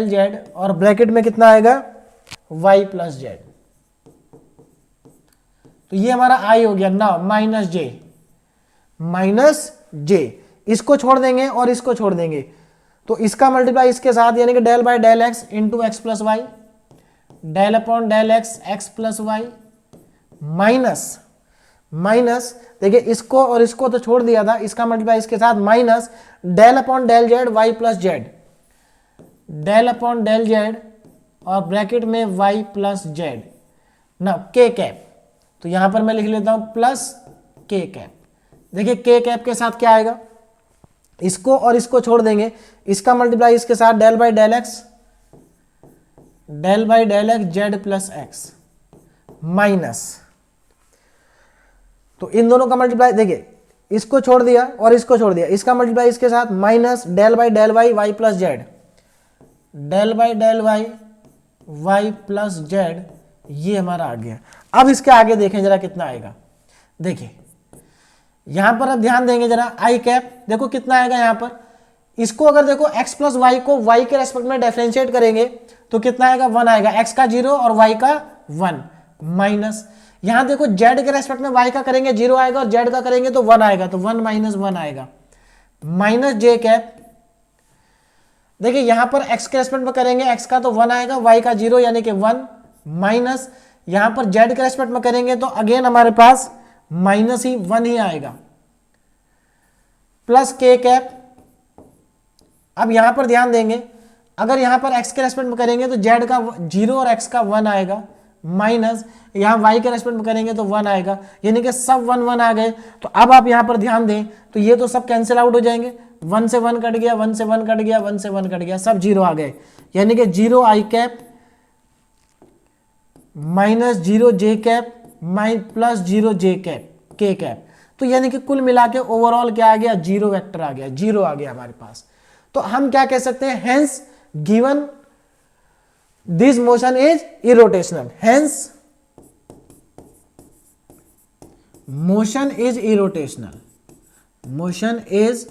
[SPEAKER 1] जेड और ब्रैकेट में कितना आएगा, वाई प्लस जेड। तो ये हमारा आई हो गया ना, माइनस जे, इसको छोड़ देंगे और इसको छोड़ देंगे, तो इसका मल्टीप्लाई इसके साथ यानी कि del by del x into X plus Y, del upon del X X plus Y, minus minus देखिए इसको और इसको तो छोड़ दिया था, इसका मल्टीप्लाई इसके साथ minus del upon del Z Y plus Z, del upon del Z और ब्रैकेट में वाई प्लस जेड ना के कैप, तो यहां पर मैं लिख लेता हूं प्लस के कैप। देखिए के कैप के साथ क्या आएगा, इसको और इसको छोड़ देंगे, इसका मल्टीप्लाई इसके साथ del by del X Z plus X minus, तो इन दोनों का मल्टीप्लाई देखिए इसको छोड़ दिया और इसको छोड़ दिया, इसका मल्टीप्लाई इसके साथ minus del by del Y Y plus Z, del by del Y Y plus Z, ये हमारा आ गया। अब इसके आगे देखें जरा कितना आएगा, देखिए यहां पर अब ध्यान देंगे जरा आई कैप, देखो कितना आएगा यहां पर, इसको अगर देखो x प्लस वाई को y के रेस्पेक्ट में डिफरेंशिएट करेंगे तो कितना आएगा 1 आएगा, x का 0 और y का 1 माइनस, यहां देखो z के रेस्पेक्ट में y का करेंगे 0 आएगा और z का करेंगे तो 1 आएगा, तो 1 माइनस 1 आएगा माइनस j कैप। देखिए यहां पर x के रेस्पेक्ट में करेंगे x का तो 1 आएगा, y का 0 यानी कि 1 माइनस, यहां पर z के रेस्पेक्ट में करेंगे तो अगेन हमारे पास माइनस ही 1 ही आएगा प्लस k कैप। अब यहां पर ध्यान देंगे, अगर यहां पर x के रेस्पेक्ट में करेंगे तो z का 0 और x का 1 आएगा माइनस, यहां y के रेस्पेक्ट में करेंगे तो 1 आएगा, यानी कि सब 1 1 आ गए। तो अब आप यहां पर ध्यान दें तो ये तो सब कैंसिल आउट हो जाएंगे, 1 से 1 कट गया, 1 से 1 कट गया, 1 से 1 कट गया, सब 0 आ गए, यानी कि 0 आई कैप माइनस 0 जे कैप प्लस 0 जे कैप के कैप, तो यानी कि कुल मिला के ओवरऑल क्या आ गया, 0 वेक्टर आ गया, 0 आ गया हमारे पास। तो हम क्या कह सकते हैं, hence given this motion is irrotational, hence motion is irrotational, motion is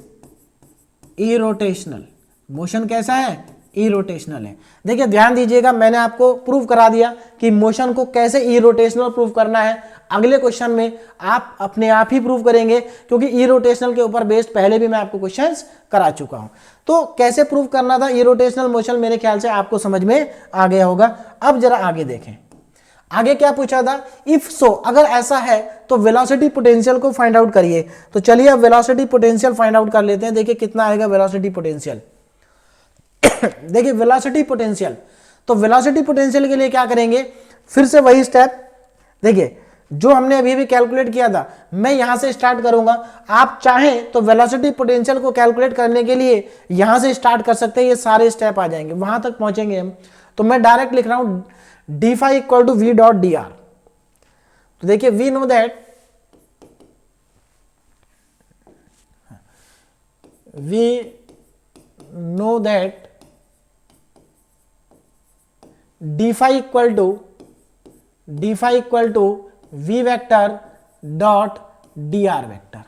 [SPEAKER 1] irrotational, motion कैसा है, इरोटेशनल है। देखिए ध्यान दीजिएगा, मैंने आपको प्रूव करा दिया कि मोशन को कैसे इरोटेशनल प्रूव करना है। अगले क्वेश्चन में आप अपने आप ही प्रूव करेंगे, क्योंकि इरोटेशनल के ऊपर बेस्ड पहले भी मैं आपको क्वेश्चंस करा चुका हूं। तो कैसे प्रूव करना था इरोटेशनल मोशन, मेरे ख्याल से आपको समझ में आ गया होगा। अब जरा आगे देखें, आगे क्या पूछा था, इफ सो अगर ऐसा है तो वेलोसिटी पोटेंशियल को फाइंड आउट करिए। तो चलिए अब वेलोसिटी पोटेंशियल फाइंड आउट कर लेते हैं। देखिए कितना आएगा वेलोसिटी पोटेंशियल। देखिए वेलोसिटी पोटेंशियल, तो वेलोसिटी पोटेंशियल के लिए क्या करेंगे, फिर से वही स्टेप, देखिए जो हमने अभी भी कैलकुलेट किया था मैं यहां से स्टार्ट करूंगा। आप चाहें तो वेलोसिटी पोटेंशियल को कैलकुलेट करने के लिए यहां से स्टार्ट कर सकते हैं, ये सारे स्टेप आ जाएंगे, वहां तक पहुंचेंगे हम। तो मैं डायरेक्ट लिख रहा हूं D phi equal to we dot D R. तो देखिए we know that D phi equal to V vector dot D R vector,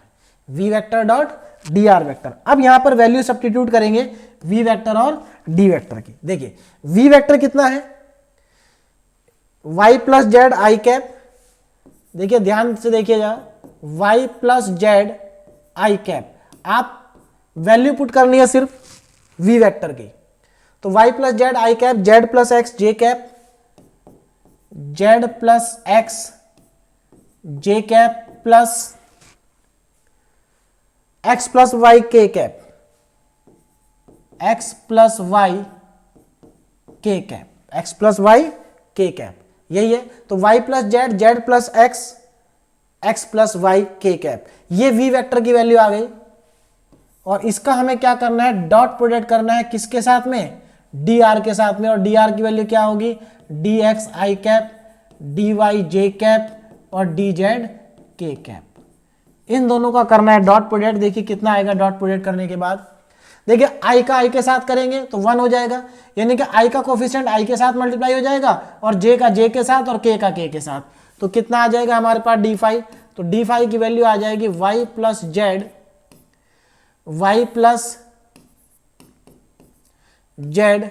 [SPEAKER 1] V vector dot D R vector. अब यहां पर वैल्यू सब्स्टिट्यूट करेंगे वी वेक्टर और D vector की। देखिए V vector कितना है, y plus Z I cap, देखिए ध्यान से देखिएगा, y plus Z I cap, आप वैल्यू पुट करनी है सिर्फ v वेक्टर की। तो y plus Z I cap, z plus X J cap, z plus X J cap plus x plus Y K cap, x plus Y K cap, x plus Y K cap, यही है। तो y plus Z, Z plus X, x plus Y K cap, ये v vector की value आ गई। और इसका हमें क्या करना है, डॉट प्रोडक्ट करना है, किसके साथ में, dr के साथ में। और dr की वैल्यू क्या होगी, dx i cap, dy J cap और dz के कैप। इन दोनों का करना है डॉट प्रोडक्ट। देखिए कितना आएगा डॉट प्रोडक्ट करने के बाद, देखिए i का i के साथ करेंगे तो 1 हो जाएगा, यानी कि i का कोफिशिएंट i के साथ मल्टीप्लाई हो जाएगा और j का j के साथ और k का k के साथ। तो कितना आ जाएगा हमारे पास डी फाई, तो डी फाई की वैल्यू आ जाएगी y plus Z, y plus Z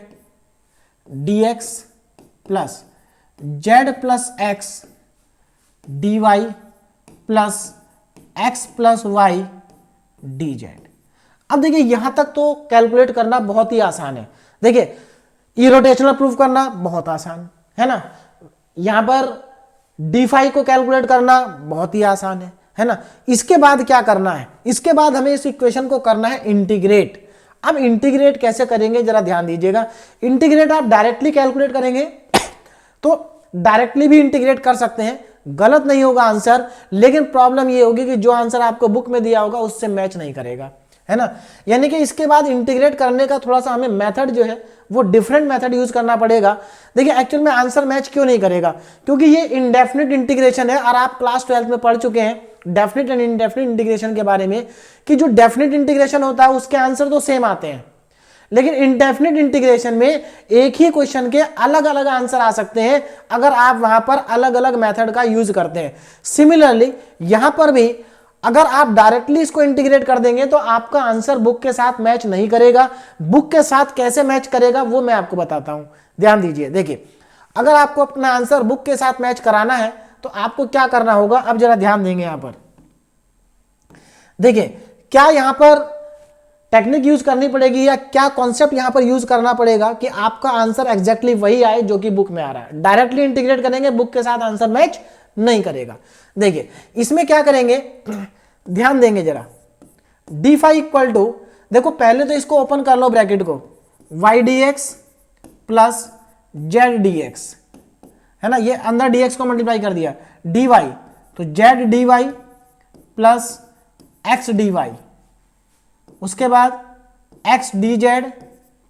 [SPEAKER 1] D x plus Z plus X D Y plus X plus Y D Z. अब देखिए यहां तक तो कैलकुलेट करना बहुत ही आसान है। देखिए इरोटेशनल प्रूफ करना बहुत आसान है ना, यहां पर डी5 को कैलकुलेट करना बहुत ही आसान है ना। इसके बाद क्या करना है, इसके बाद हमें इस इक्वेशन को करना है इंटीग्रेट। अब इंटीग्रेट कैसे करेंगे जरा ध्यान दीजिएगा। इंटीग्रेट आप डायरेक्टली कैलकुलेट करेंगे तो डायरेक्टली भी इंटीग्रेट कर सकते हैं, गलत नहीं होगा आंसर, लेकिन प्रॉब्लम ये होगी कि जो आंसर आपको बुक में दिया होगा उससे मैच नहीं करेगा, है ना। यानी कि इसके बाद इंटीग्रेट करने का थोड़ा सा हमें मेथड जो है वो डिफरेंट मेथड यूज करना पड़ेगा। देखिए एक्चुअल में आंसर मैच क्यों नहीं करेगा, क्योंकि ये इनडेफिनिट इंटीग्रेशन है और आप क्लास 12 में पढ़ चुके हैं डेफिनिट एंड इनडेफिनिट इंटीग्रेशन के बारे में, कि जो डेफिनिट इंटीग्रेशन होता है उसके आंसर तो सेम आते हैं, लेकिन इनडेफिनिट इंटीग्रेशन में एक ही क्वेश्चन के अलग अलग आंसर आ सकते हैं अगर आप वहां पर अलग अलग मेथड का यूज करते हैं। सिमिलरली यहां पर भी अगर आप डायरेक्टली इसको इंटीग्रेट कर देंगे तो आपका आंसर बुक के साथ मैच नहीं करेगा। बुक के साथ कैसे मैच करेगा वो मैं आपको बताता हूं, ध्यान दीजिए। देखिए अगर आपको अपना आंसर बुक के साथ मैच कराना है तो आपको क्या करना होगा, अब जरा ध्यान देंगे यहां पर। देखिए क्या यहां पर टेक्निक यूज करनी पड़ेगी या क्या कॉन्सेप्ट यहां पर यूज करना पड़ेगा कि आपका आंसर एग्जैक्टली वही आए जो कि बुक में आ रहा है। डायरेक्टली इंटीग्रेट करेंगे बुक के साथ आंसर मैच नहीं करेगा। देखिए इसमें क्या करेंगे, ध्यान देंगे जरा। d5 इक्वल टू, देखो पहले तो इसको ओपन कर लो ब्रैकेट को, y dx plus z dx, है ना, ये अंदर dx को मल्टीप्लाई कर दिया, dy तो z dy plus x dy, उसके बाद x dz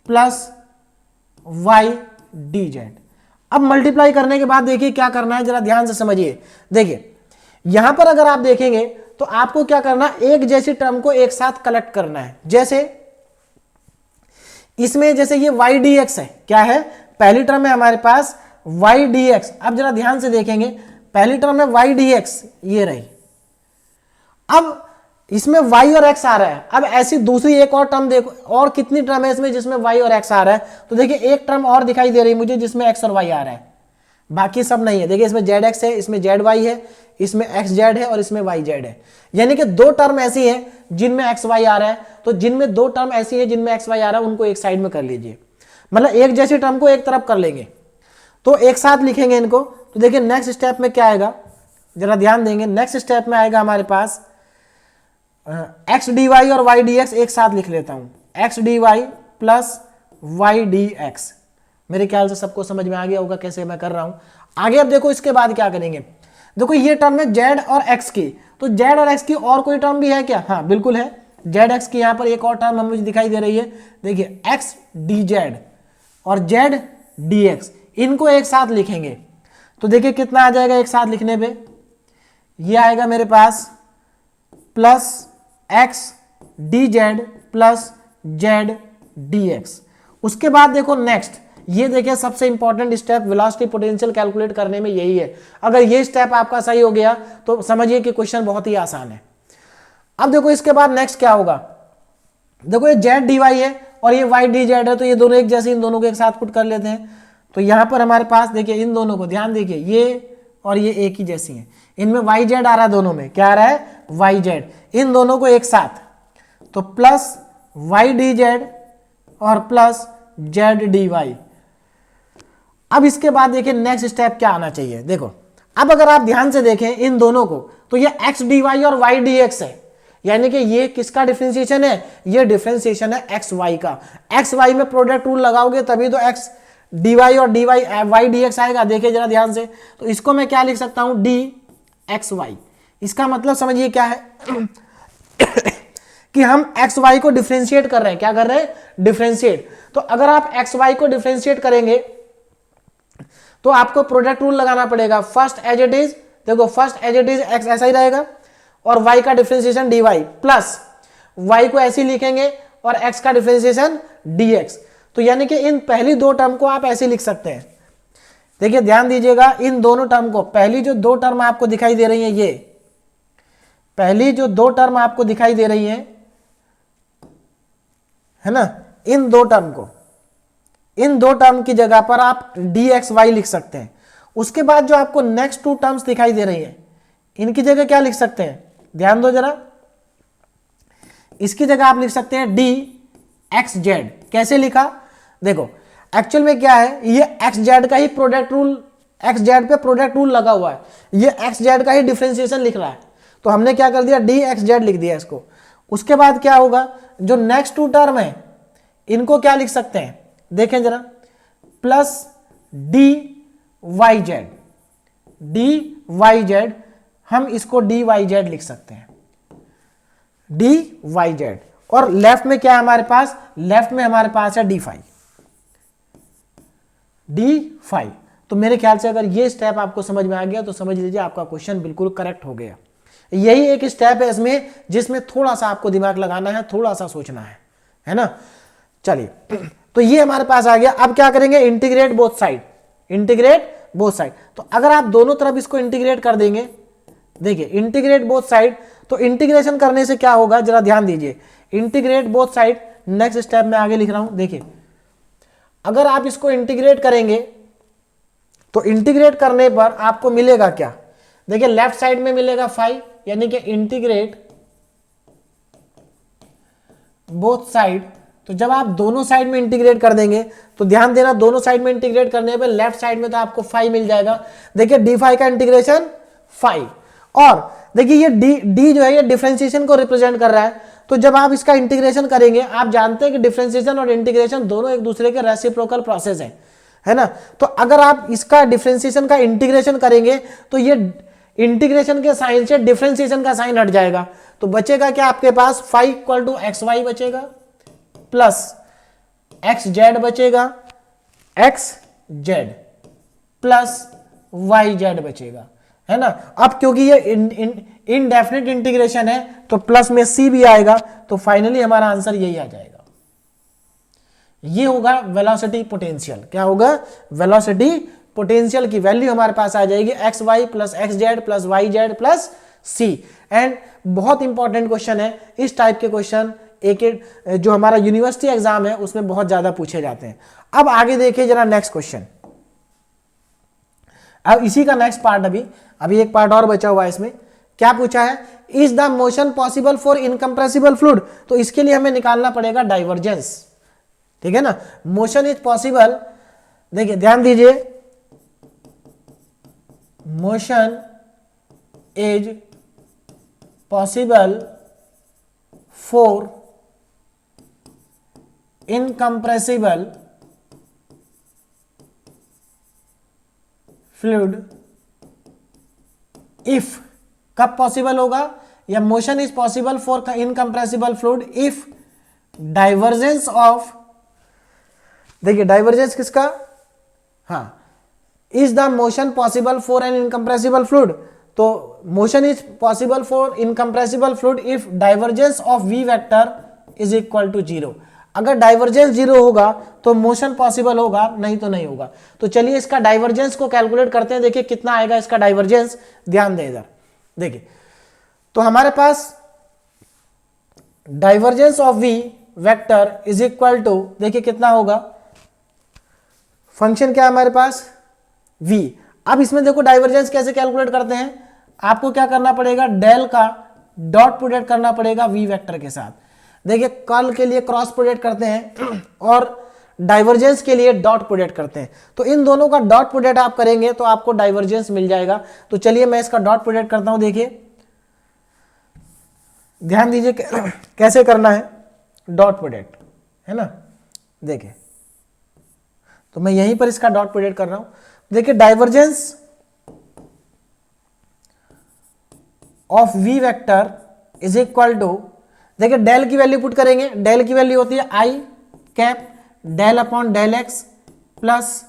[SPEAKER 1] plus y dz। अब मल्टीप्लाई करने के बाद देखिए क्या करना है, जरा ध्यान से समझिए। देखिए यहां पर अगर आप देखेंगे तो आपको क्या करना है, एक जैसी टर्म को एक साथ कलेक्ट करना है। जैसे इसमें जैसे ये y dx है, क्या है, पहली टर्म है हमारे पास y dx। अब जरा ध्यान से देखेंगे, पहली टर्म है y dx, ये रही। अब इसमें y और x आ रहा है, अब ऐसी दूसरी एक और टर्म देखो, और कितनी टर्म है इसमें जिसमें y और x आ रहा है, तो देखिए एक टर्म और दिखाई दे रही है मुझे जिसमें x और y आ रहा है, बाकी सब नहीं है। देखिए इसमें zx है, इसमें zy है, इसमें xz है और इसमें yz है। यानी कि दो टर्म ऐसी हैं जिनमें xy आ रहा है, तो जिनमें दो टर्म ऐसी है जिनमें xy आ रहा है उनको एक साइड में कर लीजिए, मतलब एक जैसी टर्म को एक तरफ कर लेंगे तो एक साथ लिखेंगे इनको। तो देखिए नेक्स्ट स्टेप में क्या आएगा, जरा ध्यान देंगे। नेक्स्ट स्टेप में आएगा हमारे पास x dy और y dx एक साथ लिख लेता हूं, x dy plus y dx। मेरे ख्याल से सबको समझ में आ गया होगा कैसे मैं कर रहा हूं आगे। अब देखो इसके बाद क्या करेंगे, देखो ये टर्म है z और x की, तो z और x की और कोई टर्म भी है क्या, हाँ बिल्कुल है, zx की यहाँ पर एक और टर्म हमें दिखाई दे रही है। देखिए x dz और z dx, इनको एक साथ लिखेंगे तो देखिए कितना आ जाएगा एक साथ लिखने पे, ये आएगा मेरे पास plus x dz plus z dx। उसके बाद देखो नेक्स्ट, ये देखिए सबसे important step velocity potential calculate करने में यही है। अगर ये स्टेप आपका सही हो गया तो समझिए कि क्वेश्चन बहुत ही आसान है। अब देखो इसके बाद नेक्स्ट क्या होगा, देखो ये z dy है और ये y dz है, तो ये दोनों एक जैसे, इन दोनों को एक साथ पुट कर लेते हैं। तो यहां पर हमारे पास देखिए इन दोनों को ध्यान देखिए, ये और ये एक ही जैसी हैं, इनमें yz आ रहा है, दोनों में क्या आ रहा है yz, इन दोनों को एक साथ तो प्लस y dz और प्लस z dy। अब इसके बाद देखिए नेक्स्ट स्टेप क्या आना चाहिए, देखो अब अगर आप ध्यान से देखें इन दोनों को तो ये x dy और y dx है, यानी कि ये किसका डिफरेंशिएशन है, ये डिफरेंशिएशन है x y का। x y में प्रोडक्ट रूल लगाओगे तभी तो x dy और dy y dx आएगा। देखिए जरा ध्यान से, तो इसको मैं क्या लिख सकता हूं, dxy। इसका मतलब समझिए क्या है कि हम एक्स वाई को डिफरेंशिएट कर रहे हैं, क्या कर रहे हैं, डिफरेंशिएट। तो अगर आप एक्स वाई को डिफरेंशिएट करेंगे तो आपको प्रोडक्ट रूल लगाना पड़ेगा, फर्स्ट एज इट इज, देखो first as it is X ऐसा ही रहेगा और y का डिफरेंशिएशन dy प्लस y को ऐसे लिखेंगे और x का डिफरेंशिएशन dx। तो यानी कि इन पहली दो टर्म को आप ऐसे लिख सकते हैं। देखिए ध्यान दीजिएगा इन दोनों टर्म को, पहली जो दो टर्म आपको दिखाई दे रही है, ये पहली जो दो टर्म आपको दिखाई दे रही है ना, इन दो टर्म को, इन दो टर्म की जगह पर आप dxy लिख सकते हैं। उसके बाद जो आपको नेक्स्ट टू टर्म्स दिखाई दे रही है, इनकी जगह क्या लिख सकते हैं, ध्यान दो जरा, इसकी जगह आप लिख सकते हैं डी एक्स जेड। कैसे लिखा, देखो एक्चुअल में क्या है, ये एक्स जेड का ही प्रोडक्ट रूल, एक्स जेड पे प्रोडक्ट रूल लगा हुआ है, ये एक्स जेड का ही डिफरेंशिएशन लिख रहा है, तो हमने क्या कर दिया, डी एक्स जेड लिख दिया इसको। उसके बाद क्या होगा, जो नेक्स्ट टू टर्म है इनको क्या लिख सकते हैं, देखें जरा, plus D Y Z, D Y Z, हम इसको डी वाई जेड लिख सकते हैं, डी वाई जेड। और लेफ्ट में क्या है हमारे पास, लेफ्ट में हमारे पास है डी फाई, डी फाई। तो मेरे ख्याल से अगर ये स्टेप आपको समझ में आ गया तो समझ लीजिए आपका क्वेश्चन बिल्कुल करेक्ट हो गया। यही एक स्टेप है इसमें जिसमें थोड़ा सा आपको दिमाग लगाना है, थोड़ा सा सोचना है ना। चलिए, तो ये हमारे पास आ गया। अब क्या करेंगे, integrate both side, integrate both side. तो अगर आप दोनों तरफ इसको इंटीग्रेट कर देंगे, देखिए इंटीग्रेट बोथ साइड, तो इंटीग्रेशन करने से क्या होगा, जरा ध्यान दीजिए, integrate both side, next step में आगे लिख रहा हूं, देखिए अगर आप इसको इंटीग्रेट करेंगे तो इंटीग्रेट करने पर आपको मिलेगा क्या, देखिए लेफ्ट साइड में मिलेगा 5, यानी कि इंटीग्रेट बोथ साइड। तो जब आप दोनों साइड में इंटीग्रेट कर देंगे तो ध्यान देना, दोनों साइड में इंटीग्रेट करने पे लेफ्ट साइड में तो आपको 5 मिल जाएगा। देखिए डी फाई का इंटीग्रेशन 5, और देखिए ये डी जो है ये डिफरेंशिएशन को रिप्रेजेंट कर रहा है। तो जब आप इसका इंटीग्रेशन करेंगे, आप जानते हैं कि डिफरेंशिएशन और इंटीग्रेशन दोनों एक दूसरे के रेसिप्रोकल प्रोसेस है ना। तो अगर आप इसका डिफरेंशिएशन का इंटीग्रेशन करेंगे तो ये इंटीग्रेशन के साइन से डिफरेंशिएशन का साइन हट जाएगा, तो बचेगा क्या आपके पास, 5 इक्वल टू एक्स वाई बचेगा, प्लस एक्स जेड बचेगा, X Z plus Y Z बचेगा, है ना। अब क्योंकि ये इनडेफिनिट इंटीग्रेशन है तो प्लस में सी भी आएगा, तो फाइनली हमारा आंसर यही आ जाएगा। ये होगा वेलोसिटी पोटेंशियल। क्या होगा, वेलोसिटी पोटेंशियल की वैल्यू हमारे पास आ जाएगी X Y plus X Z plus Y Z plus C. And बहुत इंपॉर्टेंट क्वेश्चन है, इस टाइप के क्वेश्चन एक जो हमारा यूनिवर्सिटी एग्जाम है उसमें बहुत ज्यादा पूछे जाते हैं। अब आगे देखिए जरा नेक्स्ट क्वेश्चन, अब इसी का नेक्स्ट पार्ट, अभी एक पार्ट और बचा हुआ है इसमें। क्या पूछा है, is the motion possible for incompressible fluid. तो इसके लिए हमें निकालना पड़ेगा डाइवर्जेंस, ठीक है ना। मोशन इज पॉसिबल, देखिए ध्यान दीजिए, motion is possible for incompressible fluid if, कब पॉसिबल होगा, या motion is possible for incompressible fluid if divergence of, देखिए डाइवर्जेंस किसका, हाँ, is the motion possible for an incompressible fluid. तो motion is possible for incompressible fluid if divergence of we vector is equal to 0। अगर divergence 0 होगा तो motion possible होगा, नहीं तो नहीं होगा। तो चलिए इसका डाइवर्जेंस को कैलकुलेट करते हैं, देखिए कितना आएगा इसका डाइवर्जेंस, ध्यान दें इधर, देखिए तो हमारे पास divergence of we vector is equal to, देखिए कितना होगा, फंक्शन क्या है हमारे पास, v। अब इसमें देखो डाइवर्जेंस कैसे कैलकुलेट करते हैं, आपको क्या करना पड़ेगा, डेल का डॉट प्रोडक्ट करना पड़ेगा v वेक्टर के साथ। देखिए कर्ल के लिए क्रॉस प्रोडक्ट करते हैं और डाइवर्जेंस के लिए डॉट प्रोडक्ट करते हैं, तो इन दोनों का डॉट प्रोडक्ट आप करेंगे तो आपको डाइवर्जेंस मिल जाएगा। तो चलिए मैं इसका डॉट प्रोडक्ट करता हूं, देखिए ध्यान दीजिए कैसे करना है डॉट प्रोडक्ट, है ना। देखिए तो मैं यहीं पर इसका डॉट प्रोडक्ट कर रहा हूं, देखिए divergence of we vector is equal to, देखिए डेल की वैल्यू पुट करेंगे, डेल की वैल्यू होती है i cap del upon del x plus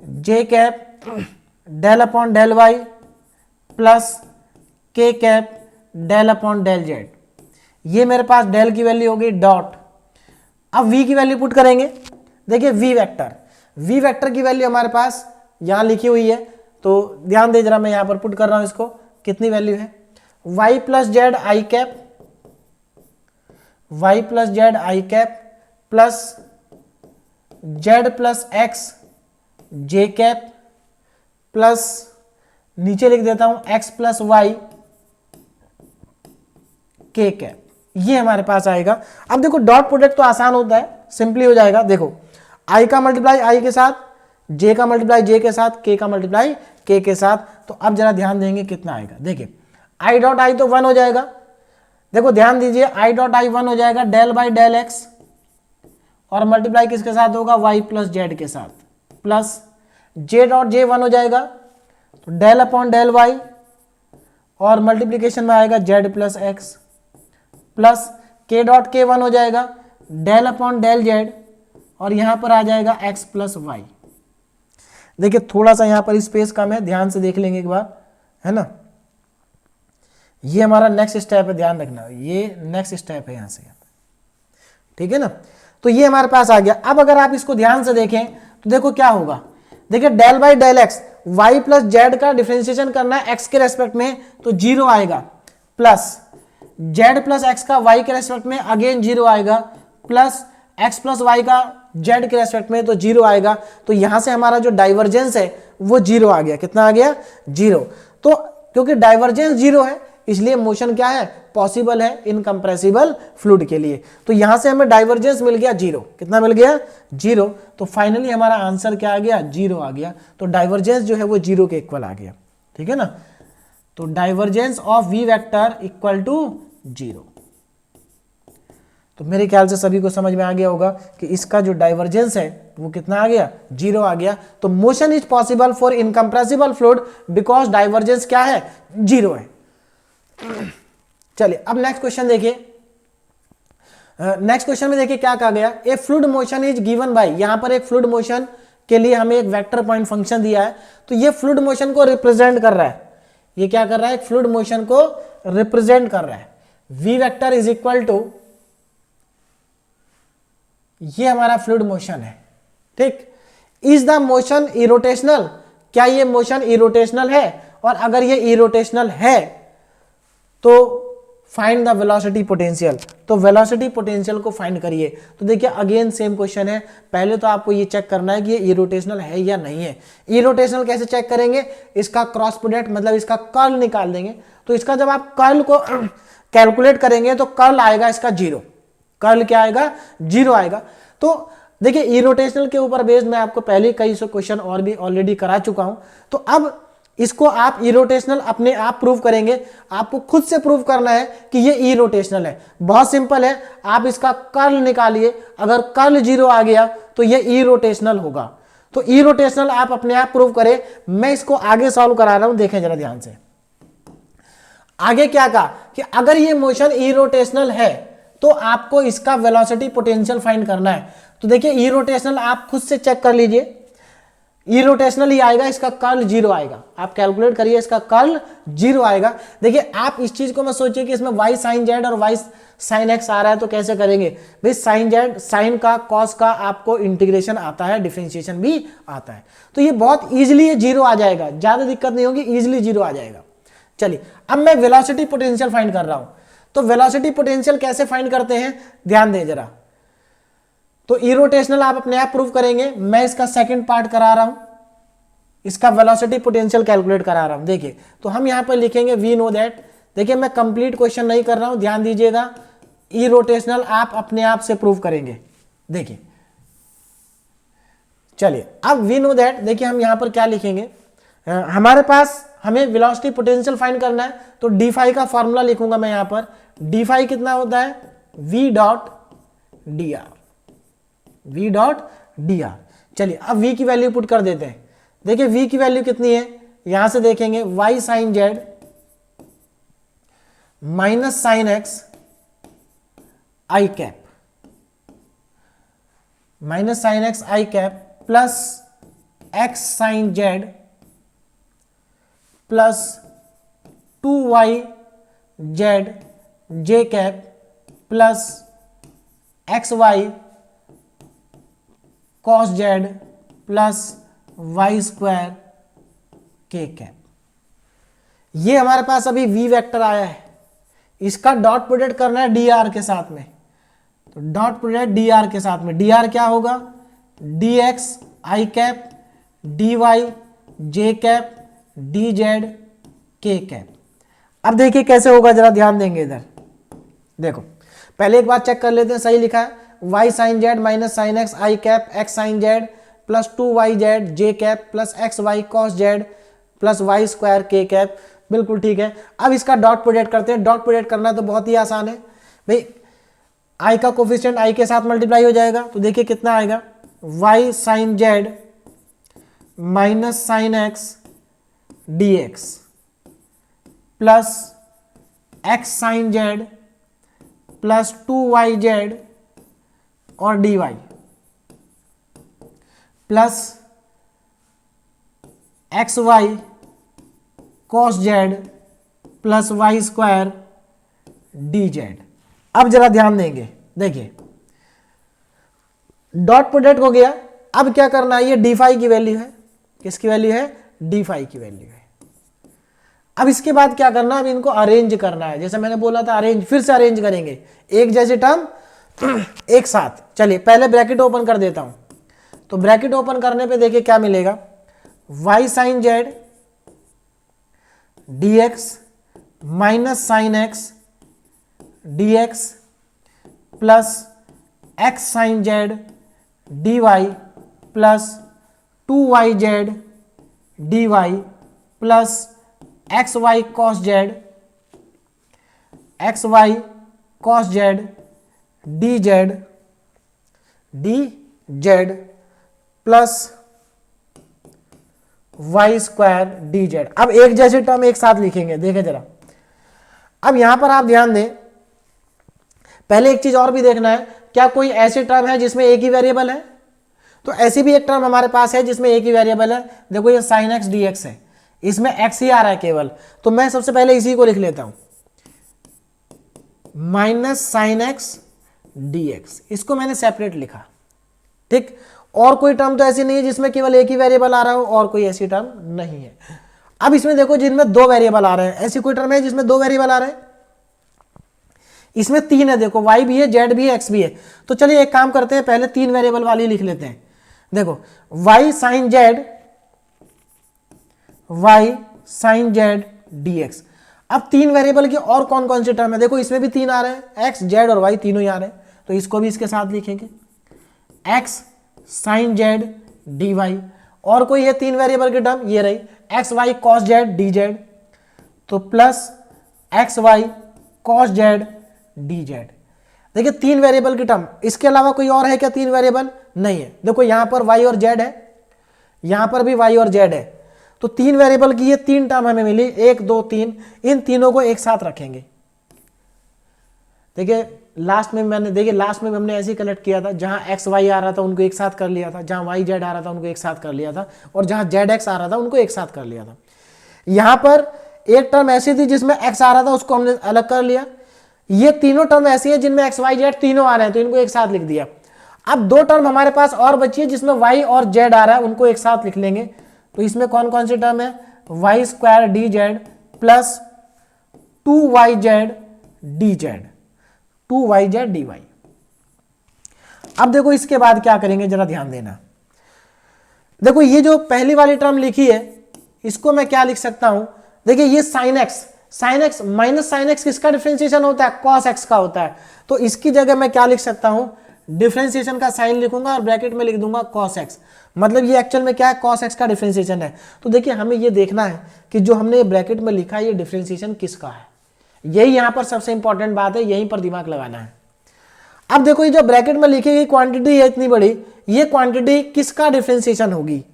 [SPEAKER 1] j cap del upon del y plus k cap del upon del z. ये मेरे पास del की वैल्यू होगी डॉट। अब वी की वैल्यू पुट करेंगे, देखिए वी वेक्टर की वैल्यू हमारे पास यहां लिखी हुई है, तो ध्यान दे जरा, मैं यहां पर पुट कर रहा हूं इसको, कितनी वैल्यू है, y plus Z I cap, y plus Z I cap plus Z plus X J cap plus नीचे लिख देता हूं x plus Y K cap, ये हमारे पास आएगा। अब देखो डॉट प्रोडक्ट तो आसान होता है, सिंपली हो जाएगा। देखो आई का मल्टीप्लाई आई के साथ, जे का मल्टीप्लाई जे के साथ, के का मल्टीप्लाई के के साथ। तो अब जरा ध्यान देंगे कितना आएगा। देखिए आई डॉट आई तो 1 हो जाएगा। देखो ध्यान दीजिए आई डॉट आई 1 हो जाएगा, डेल बाई डेल एक्स, और मल्टीप्लाई किसके साथ होगा, वाई प्लस जेड के साथ, प्लस जे डॉट जे 1 हो जाएगा, तो डेल अपॉन डेल वाई, और मल्टीप्लीकेशन में आएगा जेड प्लस एक्स, प्लस के डॉट के 1 हो जाएगा, डेल अपॉन डेल जेड, और यहां पर आ जाएगा एक्स प्लस वाई। देखिए थोड़ा सा यहां पर स्पेस कम है, ध्यान से देख लेंगे एक बार, है ना। ये हमारा नेक्स्ट स्टेप है, ध्यान रखना, ये नेक्स्ट स्टेप है यहां से, ठीक है ना। तो ये हमारे पास आ गया। अब अगर आप इसको ध्यान से देखें तो देखो क्या होगा। देखिए del by del X, Y plus Z का डिफरेंशिएशन करना है एक्स के रेस्पेक्ट में, तो 0 आएगा, प्लस जेड प्लस एक्स का वाई के रेस्पेक्ट में अगेन 0 आएगा, प्लस एक्स प्लस वाई का जेड के रेस्पेक्ट में तो 0 आएगा। तो यहां से हमारा जो डाइवर्जेंस है वो 0 आ गया। कितना आ गया, 0। तो क्योंकि डाइवर्जेंस 0 है इसलिए मोशन क्या है, पॉसिबल है इनकंप्रेसिबल फ्लूइड के लिए। तो यहां से हमें डाइवर्जेंस मिल गया 0। कितना मिल गया, 0। तो फाइनली हमारा आंसर क्या आ गया, 0 आ गया। तो डाइवर्जेंस जो है वो 0 के इक्वल आ गया, ठीक है ना। तो divergence of we vector equal to 0। तो मेरे ख्याल से सभी को समझ में आ गया होगा कि इसका जो डाइवर्जेंस है वो कितना आ गया, 0 आ गया। तो motion is possible for incompressible fluid because divergence क्या है, 0 है। चलिए अब नेक्स्ट क्वेश्चन देखिए। नेक्स्ट क्वेश्चन में देखिए क्या कहा गया, ए fluid motion is given by, यहां पर एक फ्लूइड मोशन के लिए हमें एक वेक्टर पॉइंट फंक्शन दिया है। तो ये फ्लूइड मोशन को रिप्रेजेंट कर रहा है। ये क्या कर रहा है, फ्लूइड मोशन को रिप्रेजेंट कर रहा है। We vector is equal to, ये हमारा फ्लूइड मोशन है, ठीक। इज द मोशन इरोटेशनल, क्या ये मोशन इरोटेशनल है, और अगर ये इरोटेशनल है तो फाइंड द वेलोसिटी पोटेंशियल। तो वेलोसिटी पोटेंशियल को फाइंड करिए। तो देखिए अगेन सेम क्वेश्चन है। पहले तो आपको ये चेक करना है कि ये इरोटेशनल है या नहीं है। इरोटेशनल कैसे चेक करेंगे, इसका क्रॉस प्रोडक्ट मतलब इसका कर्ल निकाल देंगे। तो इसका जब आप कर्ल को कैलकुलेट करेंगे तो कर्ल आएगा इसका 0। कर्ल क्या आएगा, 0 आएगा। तो देखिए इरोटेशनल के ऊपर बेस्ड मैं आपको पहले कई सौ क्वेश्चन और भी ऑलरेडी करा चुका हूं। तो अब इसको आप इरोटेशनल अपने आप प्रूव करेंगे। आपको खुद से प्रूव करना है कि ये इरोटेशनल है। बहुत सिंपल है, आप इसका कर्ल निकालिए। अगर कर्ल 0 आ गया तो ये इरोटेशनल होगा। तो इरोटेशनल आप अपने आप प्रूव करें। मैं इसको आगे सॉल्व करा रहा हूं, देखें जरा ध्यान से। आगे क्या कहा कि अगर ये मोशन इरोटेशनल है तो आपको इसका वेलोसिटी पोटेंशियल फाइंड करना है। तो देखिए इरोटेशनल आप खुद से चेक कर लीजिए, इरोटेशनल ही आएगा, इसका कर्ल 0 आएगा। आप कैलकुलेट करिए, इसका कर्ल 0 आएगा। देखिए आप इस चीज को मत सोचिए कि इसमें y sin z और y sin x आ रहा है तो कैसे करेंगे भाई। sin z, sin का, cos का आपको इंटीग्रेशन आता है, डिफरेंशिएशन भी आता है। तो ये बहुत इजीली ये 0 आ जाएगा, ज्यादा दिक्कत नहीं होगी, इजीली 0 आ जाएगा। चलिए अब मैं वेलोसिटी पोटेंशियल फाइंड कर रहा हूं। तो वेलोसिटी पोटेंशियल कैसे फाइंड करते हैं, ध्यान दें जरा। तो इरोटेशनल आप अपने आप प्रूव करेंगे। मैं इसका सेकंड पार्ट करा रहा हूं, इसका वेलोसिटी पोटेंशियल कैलकुलेट करा रहा हूं। देखिए तो हम यहां पर लिखेंगे वी नो दैट। देखिए मैं कंप्लीट क्वेश्चन नहीं कर रहा हूं, ध्यान दीजिएगा। इरोटेशनल आप अपने आप से प्रूव करेंगे। देखिए चलिए अब वी नो दैट, देखिए हम यहां पर क्या लिखेंगे। हमारे पास हमें वेलोसिटी पोटेंशियल फाइंड करना है। तो डी फाई का फॉर्मूला लिखूंगा मैं यहां पर। डी फाई कितना होता है, we dot D R, we dot D R. चलिए अब v की वैल्यू पुट कर देते हैं। देखिए v की वैल्यू कितनी है, यहां से देखेंगे y sin z minus sine x i cap, minus sine x i cap plus x sin z plus 2y z j cap plus xy cos z plus Y square k cap. ये हमारे पास अभी v vector आया है, इसका dot product करना है dr के साथ में। तो डॉट प्रोडक्ट dr के साथ में, dr क्या होगा, dx i cap dy j cap dz k cap. अब देखिए कैसे होगा, जरा ध्यान देंगे इधर। देखो पहले एक बार चेक कर लेते हैं, सही लिखा है, y sine Z minus sine x i cap x sine Z plus 2y j cap plus x Y cos Z plus Y square k cap, बिल्कुल ठीक है। अब इसका डॉट प्रोडक्ट करते हैं। डॉट प्रोडक्ट करना तो बहुत ही आसान है भाई, आई का कोफिशिएंट आई के साथ मल्टीप्लाई हो जाएगा, तो देखिए कितना आएगा, y sine Z minus sine X D x plus X sine Z plus 2y और dy plus x Y cos Z plus Y square D Z. अब जरा ध्यान देंगे, देखिए डॉट प्रोडक्ट हो गया। अब क्या करना है, ये डी फाई की वैल्यू है, किसकी वैल्यू है, डी फाई की वैल्यू है। अब इसके बाद क्या करना है, अब इनको अरेंज करना है, जैसे मैंने बोला था अरेंज, फिर से अरेंज करेंगे एक जैसे टर्म एक साथ। चलिए पहले ब्रैकेट ओपन कर देता हूं, तो ब्रैकेट ओपन करने पे देखिए क्या मिलेगा, y sine Z D X minus sine X D x plus X sine Z D Y plus 2y D Y plus x Y cos Z X Y cos Z D Z plus Y square D Z. अब एक जैसे term एक साथ लिखेंगे, देखें जरा। अब यहां पर आप ध्यान दें, पहले एक चीज और भी देखना है, क्या कोई ऐसे टर्म है जिसमें एक ही वेरिएबल है, तो ऐसी भी एक टर्म हमारे पास है जिसमें एक ही वेरिएबल है। देखो ये साइन एक्स डी एक्स है, इसमें एक्स ही आ रहा है केवल, तो मैं सबसे पहले इसी को लिख लेता हूं, minus sine X D x, इसको मैंने सेपरेट लिखा, ठीक। और कोई टर्म तो ऐसी नहीं है जिसमें केवल एक ही वेरिएबल आ रहा हो, और कोई ऐसी टर्म नहीं है। अब इसमें देखो जिनमें दो वेरिएबल आ रहे हैं, ऐसी कोई टर्म है जिसमें दो वेरिएबल आ रहे हैं, इसमें तीन है, देखो y भी है, z भी है, x भी है। तो चलिए एक काम करते हैं, पहले तीन वेरिएबल वाली लिख लेते हैं। देखो y साइन जेड dx। अब तीन वेरिएबल की और कौन कौन सी टर्म है, देखो इसमें भी तीन आ रहे हैं, x, z और y तीनों ही आ रहे हैं, तो इसको भी इसके साथ लिखेंगे, x sine Z D y. और कोई है तीन वेरिएबल की टर्म, ये रही x Y cos Z D z, तो plus x Y cos Z D z. देखिए तीन वेरिएबल की टर्म, इसके अलावा कोई और है क्या तीन वेरिएबल, नहीं है। देखो यहां पर y और z है, यहां पर भी y और z है, तो तीन वेरिएबल की ये तीन टर्म हमें मिली, एक दो तीन, इन तीनों को एक साथ रखेंगे। देखिए लास्ट में हमने ऐसे ही कलेक्ट किया था, जहां एक्स वाई आ रहा था उनको एक साथ कर लिया था, जहां वाई जेड आ रहा था उनको एक साथ कर लिया था, और जहां जेड एक्स आ रहा था उनको एक साथ कर लिया था। यहां पर एक टर्म ऐसी थी जिसमें एक्स आ रहा था, उसको हमने अलग कर लिया। ये तीनों टर्म ऐसी है जिनमें एक्स वाई जेड तीनों आ रहे हैं, तो इनको एक साथ लिख दिया। अब दो टर्म हमारे पास और बची है जिसमें वाई और जेड आ रहा है, उनको एक साथ लिख लेंगे। तो इसमें कौन कौन सी टर्म है, Y square D Z plus 2y Z D Z, 2y Z D Y. अब देखो इसके बाद क्या करेंगे, जरा ध्यान देना। देखो ये जो पहली वाली टर्म लिखी है, इसको मैं क्या लिख सकता हूं, देखिए ये sine x minus sine x किसका डिफरेंशिएशन होता है, कॉस एक्स का होता है। तो इसकी जगह मैं क्या लिख सकता हूं, डिफरेंशिएशन का साइन लिखूंगा और ब्रैकेट में लिख दूंगा कॉस एक्स, मतलब ये एक्चुअल में क्या है, कॉस एक्स का डिफरेंशिएशन है। तो देखिए हमें ये देखना है कि जो हमने ब्रैकेट में लिखा है ये डिफरेंशिएशन किसका है, यही यहां पर सबसे इंपॉर्टेंट बात है, यहीं पर दिमाग लगाना है। अब देखो ये जो ब्रैकेट में लिखी गई क्वांटिटी है इतनी बड़ी, ये क्वांटिटी किसका डिफरेंशिएशन होगी,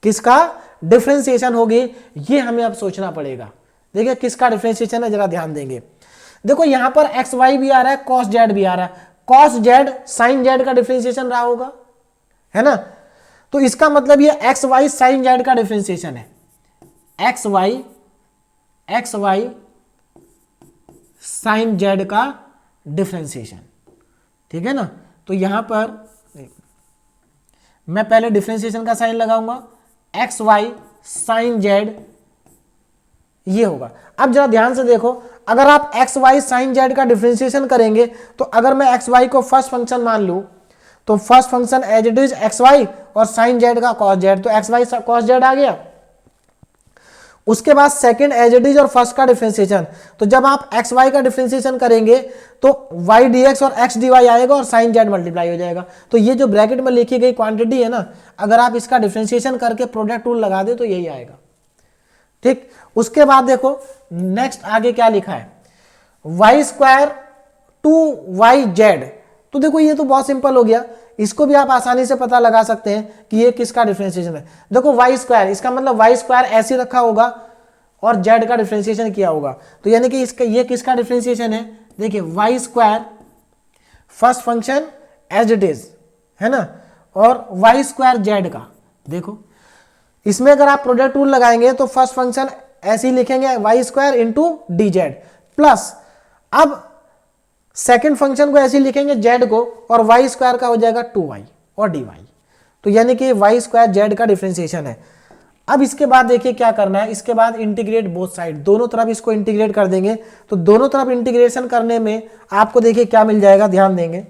[SPEAKER 1] किसका डिफरेंशिएशन होगी, ये हमें अब सोचना पड़ेगा। देखिए किसका डिफरेंशिएशन है, जरा ध्यान देंगे। देखो यहां पर एक्स वाई भी आ रहा है, कॉस जेड भी आ रहा है, कॉस जेड साइन जेड का डिफरेंशिएशन रहा होगा, है ना। तो इसका मतलब ये एक्स वाई साइन जेड का डिफरेंशिएशन है, एक्स वाई साइन जेड का डिफरेंशिएशन, ठीक है ना। तो यहां पर मैं पहले डिफरेंशिएशन का साइन लगाऊंगा, एक्स वाई साइन जेड, ये होगा। अब जरा ध्यान से देखो, अगर आप एक्स वाई साइन जेड का डिफरेंशिएशन करेंगे, तो अगर मैं एक्स वाई को फर्स्ट फंक्शन मान लूं, तो first function as it is X Y और साइन जेड का कॉस जेड, तो एक्स वाई कॉस जेड आ गया। उसके बाद सेकंड एज इट इज और फर्स्ट का डिफरेंशिएशन। तो जब आप एक्स वाई का डिफरेंशिएशन करेंगे तो वाई डी एक्स और एक्स डी वाई आएगा और साइन जेड मल्टीप्लाई हो जाएगा। तो ये जो ब्रैकेट में लिखी गई क्वांटिटी है ना, अगर आप इसका डिफरेंशिएशन करके प्रोडक्ट रूल लगा दे तो यही आएगा। ठीक, उसके बाद देखो नेक्स्ट आगे क्या लिखा है, Y square two Y Z. तो देखो ये तो बहुत सिंपल हो गया, इसको भी आप आसानी से पता लगा सकते हैं कि ये किसका डिफरेंशिएशन है। देखो वाई स्क्वायर, इसका मतलब वाई स्क्वायर ऐसे रखा होगा और जेड का डिफरेंशिएशन किया होगा। तो यानी कि इसका ये किसका डिफरेंशिएशन है, देखिए Y square first function as it is है ना, और वाई स्क्वायर जेड का। देखो इसमें अगर आप प्रोडक्ट रूल लगाएंगे तो फर्स्ट फंक्शन ऐसे ही लिखेंगे Y square into D Z plus, अब सेकेंड फंक्शन को ऐसे ही लिखेंगे जेड को, और वाई स्क्वायर का हो जाएगा 2y और dy। तो यानी कि वाई स्क्वायर जेड का डिफरेंशिएशन है। अब इसके बाद देखिए क्या करना है, इसके बाद इंटीग्रेट बोथ साइड, दोनों तरफ इसको इंटीग्रेट कर देंगे। तो दोनों तरफ इंटीग्रेशन करने में आपको देखिए क्या मिल जाएगा, ध्यान देंगे।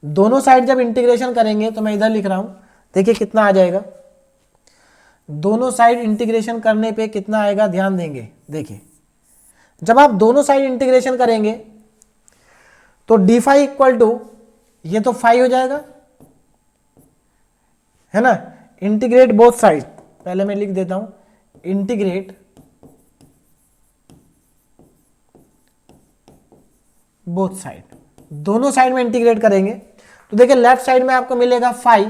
[SPEAKER 1] दोनों साइड जब इंटीग्रेशन करेंगे तो मैं इधर लिख रहा हूं, देखिए कितना आ जाएगा, दोनों साइड इंटीग्रेशन करने पे कितना आएगा, ध्यान देंगे। देखिए जब आप दोनों साइड इंटीग्रेशन करेंगे तो डी फाई इक्वल टू, ये तो फाई हो जाएगा है ना, इंटीग्रेट बोथ साइड, पहले मैं लिख देता हूं इंटीग्रेट बोथ साइड, दोनों साइड में इंटीग्रेट करेंगे तो देखिए लेफ्ट साइड में आपको मिलेगा फाई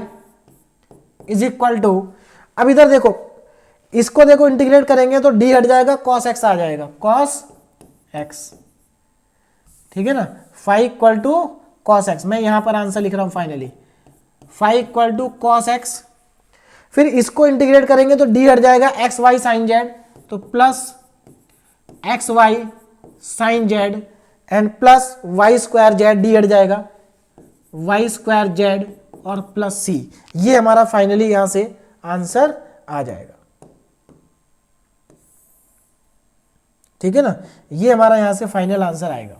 [SPEAKER 1] इज इक्वल टू, अब इधर देखो इसको देखो इंटीग्रेट करेंगे तो डी हट जाएगा, कॉस एक्स आ जाएगा, कॉस एक्स, ठीक है ना, phi equal to cos X. मैं यहां पर आंसर लिख रहा हूं finally, phi equal to cos X. फिर इसको इंटीग्रेट करेंगे तो डी हट जाएगा, एक्स वाई साइन जेड, तो plus x Y sine Z and plus Y square Z, D हट जाएगा वाई स्क्वायर जेड और प्लस सी। ये हमारा फाइनली यहां से आंसर आ जाएगा, ठीक है ना, ये हमारा यहां से फाइनल आंसर आएगा।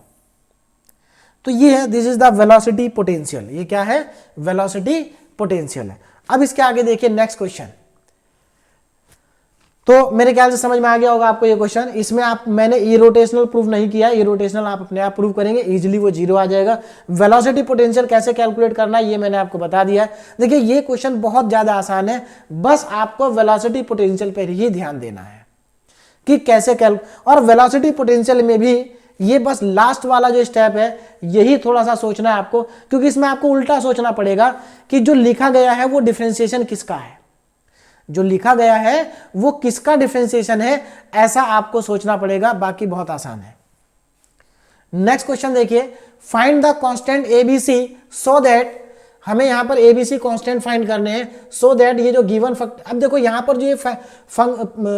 [SPEAKER 1] तो ये है, this is the velocity potential, ये क्या है, वेलोसिटी पोटेंशियल है। अब इसके आगे देखिए नेक्स्ट क्वेश्चन, तो मेरे ख्याल से समझ में आ गया होगा आपको ये क्वेश्चन। इसमें आप मैंने इरोटेशनल प्रूव नहीं किया, इरोटेशनल आप अपने आप प्रूव करेंगे, इजीली वो जीरो आ जाएगा। वेलोसिटी पोटेंशियल कैसे कैलकुलेट करना है ये मैंने आपको बता दिया है। देखिए ये क्वेश्चन बहुत ज्यादा आसान है, बस आपको वेलोसिटी पोटेंशियल पर ही ध्यान देना है कि कैसे और वेलोसिटी पोटेंशियल में भी ये बस लास्ट वाला जो स्टेप है यही थोड़ा सा सोचना है आपको, क्योंकि इसमें आपको उल्टा सोचना पड़ेगा कि जो लिखा गया है वो डिफरेंशिएशन किसका है, जो लिखा गया है वो किसका डिफरेंशिएशन है, ऐसा आपको सोचना पड़ेगा, बाकी बहुत आसान है। नेक्स्ट क्वेश्चन देखिए, find the constant ABC so that, हमें यहां पर एबीसी कांस्टेंट फाइंड करने हैं सो दैट ये जो गिवन अब देखो यहां पर जो ये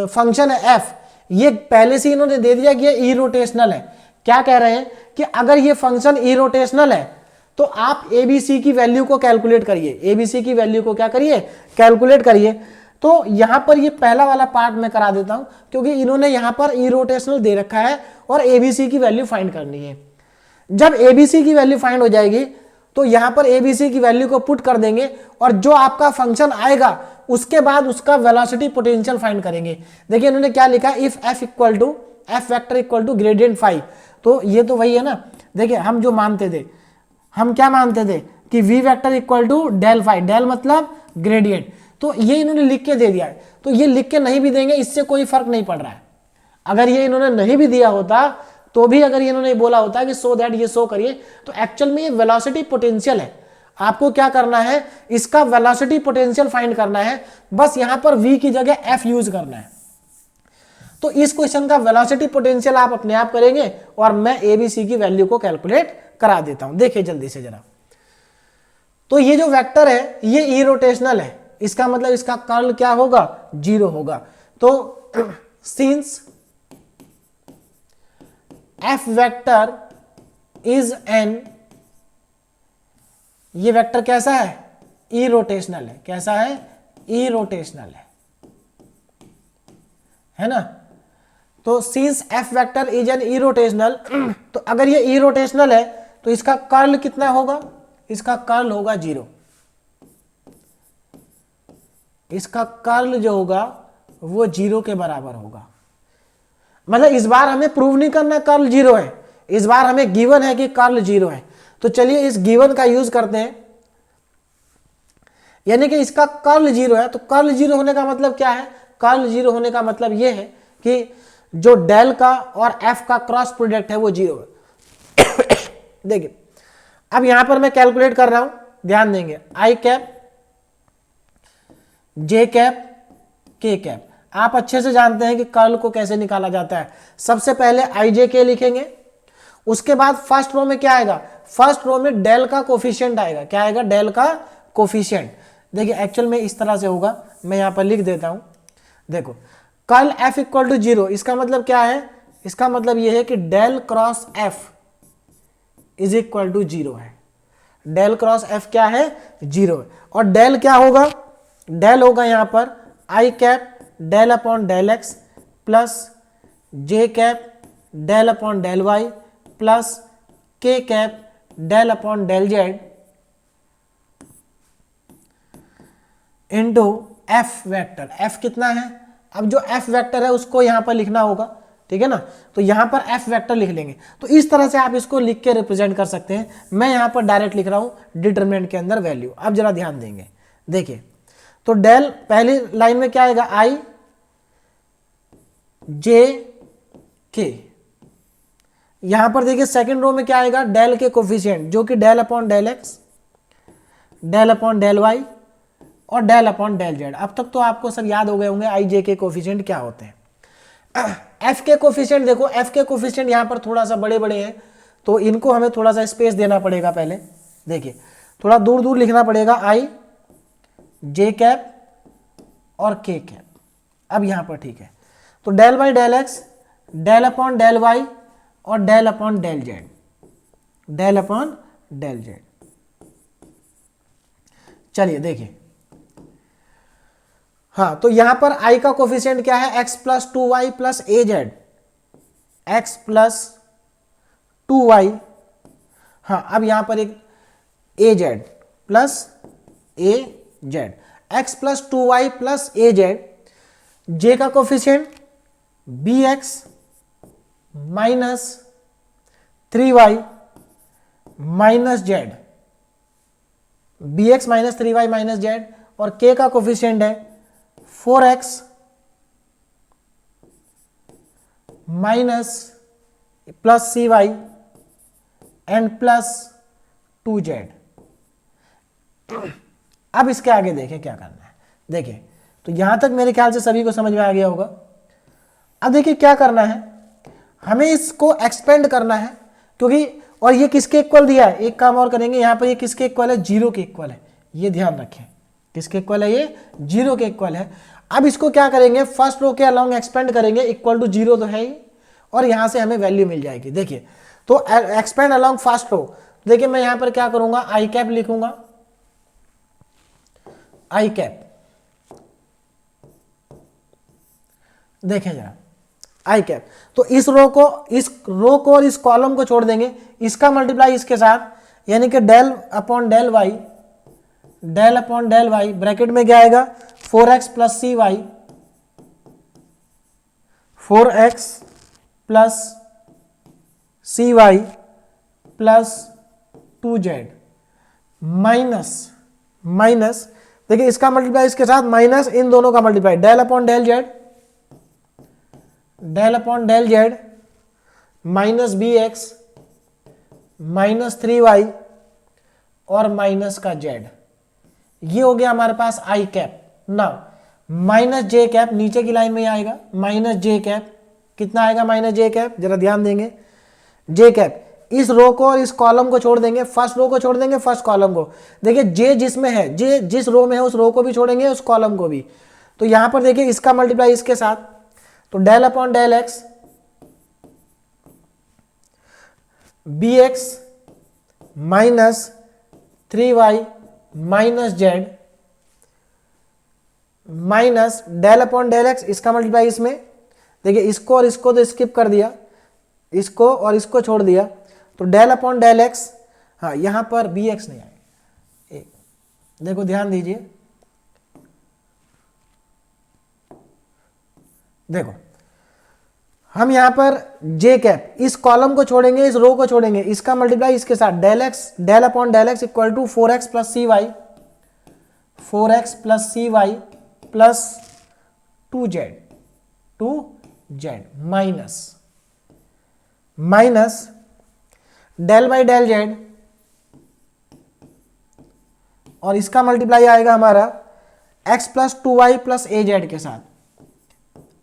[SPEAKER 1] फंक्शन है एफ, ये पहले से इन्होंने दे दिया कि ये इरोटेशनल है। क्या कह रहे हैं कि अगर ये फंक्शन इरोटेशनल है तो आप एबीसी की वैल्यू को कैलकुलेट करिए, एबीसी की वैल्यू को क्या करिए, कैलकुलेट करिए। तो यहां पर ये पहला वाला पार्ट मैं करा देता हूं, क्योंकि इन्होंने यहां पर इरोटेशनल दे रखा है और एबीसी की वैल्यू फाइंड करनी है। जब एबीसी की वैल्यू फाइंड हो जाएगी तो यहां पर एबीसी की वैल्यू को पुट कर देंगे और जो आपका फंक्शन आएगा उसके बाद उसका वेलोसिटी पोटेंशियल फाइंड करेंगे। देखिए इन्होंने क्या लिखा, if F equal to F vector equal to gradient phi, तो ये तो वही है ना। देखिए हम जो मानते थे, हम क्या मानते थे कि V vector equal to del phi, del मतलब ग्रेडियंट, तो ये इन्होंने लिख के दे दिया है। तो ये लिख के नहीं भी देंगे इससे कोई फर्क नहीं पड़ रहा है। अगर ये इन्होंने नहीं भी दिया होता तो भी अगर ये इन्होंने बोला होता कि सो दैट ये शो करिए, तो एक्चुअल में ये वेलोसिटी पोटेंशियल है। आपको क्या करना है, इसका वेलोसिटी पोटेंशियल फाइंड करना है, बस यहां पर v की जगह f यूज करना है। तो इस क्वेश्चन का वेलोसिटी पोटेंशियल आप अपने आप करेंगे और मैं एबीसी की वैल्यू को कैलकुलेट करा देता हूं। देखिए जल्दी से जरा, तो ये जो वेक्टर है ये इरोटेशनल है, इसका मतलब इसका कर्ल क्या होगा, जीरो होगा। तो since F vector is an, ये वेक्टर कैसा है, इरोटेशनल है। कैसा है, इरोटेशनल है ना। तो since F vector is an irrotational, तो अगर ये इरोटेशनल है तो इसका कर्ल कितना होगा, इसका कर्ल होगा जीरो। इसका कर्ल जो होगा वो 0 के बराबर होगा। मतलब इस बार हमें प्रूव नहीं करना कर्ल 0 है, इस बार हमें गिवन है कि कर्ल 0 है। तो चलिए इस गिवन का यूज करते हैं, यानी कि इसका कर्ल 0 है। तो कर्ल 0 होने का मतलब क्या है? कर्ल 0 होने का मतलब यह है कि जो डेल का और एफ का क्रॉस प्रोडक्ट है वो 0 है। देखिए अब यहां पर मैं कैलकुलेट कर रहा हूं, ध्यान देंगे, आई कैप, जे कैप, के कैप। आप अच्छे से जानते हैं कि कर्ल को कैसे निकाला जाता है। सबसे पहले आई जे के लिखेंगे, उसके बाद फर्स्ट रो में क्या आएगा? फर्स्ट रो में डेल का कोफिशिएंट आएगा। क्या आएगा? डेल का कोफिशिएंट। देखिए एक्चुअल में इस तरह से होगा, मैं यहां पर लिख देता हूं। देखो कर्ल एफ इक्वल टू 0, इसका मतलब क्या है? इसका मतलब यह है कि del cross F is equal to 0 है। डेल क्रॉस एफ क्या है? 0 है। और डेल क्या होगा? डेल होगा यहां पर i cap del upon del x plus j cap del upon del y plus k cap del upon del z into f vector. F कितना है? अब जो एफ वेक्टर है उसको यहां पर लिखना होगा, ठीक है ना। तो यहां पर एफ वेक्टर लिख लेंगे। तो इस तरह से आप इसको लिख के रिप्रेजेंट कर सकते हैं। मैं यहां पर डायरेक्ट लिख रहा हूं डिटरमिनेंट के अंदर वैल्यू। अब जरा ध्यान देंगे, देखिए तो डेल पहली लाइन में क्या आएगा? आई जे के। यहां पर देखिए सेकंड रो में क्या आएगा? डेल के कोफिशिएंट जो कि del upon del x, del upon del Y और डेल अपॉन डेल जेड। अब तक तो आपको सब याद हो गए होंगे आई जे के कोफिशिएंट क्या होते हैं। एफ के कोफिशिएंट देखो, एफ के कोफिशिएंट यहां पर थोड़ा सा बड़े बड़े हैं, तो इनको हमें थोड़ा सा स्पेस देना पड़ेगा। पहले देखिए थोड़ा दूर दूर लिखना पड़ेगा, आई जे कैप और के कैप। अब यहां पर ठीक है, तो del by del x, del upon del Y और del upon del z, del upon del z. चलिए देखिए, हाँ तो यहां पर आई का कोफिशिएंट क्या है? x प्लस 2y प्लस ए जेड, एक्स प्लस 2y। हाँ अब यहां पर एक a z plus A z, x plus 2y plus A z. J का coefficient b x minus 3y minus z, b x minus 3y minus z. और k का coefficient है 4x minus plus C y and plus 2z। अब इसके आगे देखें क्या करना है। देखिए तो यहां तक मेरे ख्याल से सभी को समझ में आ गया होगा। अब देखिए क्या करना है, हमें इसको एक्सपेंड करना है, क्योंकि और ये किसके इक्वल दिया है? एक काम और करेंगे, यहां पर ये किसके इक्वल है? 0 के इक्वल है। ये ध्यान रखें, किसके इक्वल है? ये 0 के इक्वल है। अब इसको क्या करेंगे? फर्स्ट रो के अलोंग एक्सपेंड करेंगे, इक्वल टू 0 तो है ही, और यहां से हमें वैल्यू मिल जाएगी। देखिए तो एक्सपेंड अलोंग फर्स्ट रो, देखिए मैं यहां पर क्या करूंगा? आई कैप लिखूंगा, आई कैप। देखें जरा आई कैप, तो इस रो को और इस कॉलम को छोड़ देंगे, इसका मल्टीप्लाई इसके साथ, यानी कि del upon del Y, del upon del y bracket में क्या आएगा? 4x प्लस सी वाई, 4x प्लस सी Y plus 2z minus minus, देखिए इसका मल्टीप्लाई इसके साथ माइनस इन दोनों का multiply, del upon del z, del upon del z minus b x minus 3y और माइनस का z। ये हो गया हमारे पास i cap. Now minus j cap नीचे की लाइन में आएगा, माइनस जे कैप कितना आएगा? माइनस जे कैप, जरा ध्यान देंगे, जे कैप इस रो को और इस कॉलम को छोड़ देंगे, फर्स्ट रो को छोड़ देंगे, फर्स्ट कॉलम को। देखिए जे जिसमें है, जे जिस रो में है उस रो को भी छोड़ेंगे, उस कॉलम को भी। तो यहां पर देखिए इसका मल्टीप्लाई इसके साथ, तो del upon del X B x minus 3y minus Z minus del upon del X, इसका मल्टीप्लाई इसमें, देखिए इसको और इसको तो स्किप कर दिया, इसको और इसको छोड़ दिया, तो डेल अपॉन डेल एक्स। हाँ यहां पर बी एक्स नहीं आएगा, देखो ध्यान दीजिए, देखो हम यहाँ पर जे कैप, इस कॉलम को छोड़ेंगे, इस रो को छोड़ेंगे, इसका मल्टीप्लाई इसके साथ, del x del upon del X equal to 4x plus C Y, 4x plus C Y plus 2z minus del by del Z, और इसका मल्टीप्लाई आएगा हमारा x प्लस 2y प्लस ए जेड के साथ,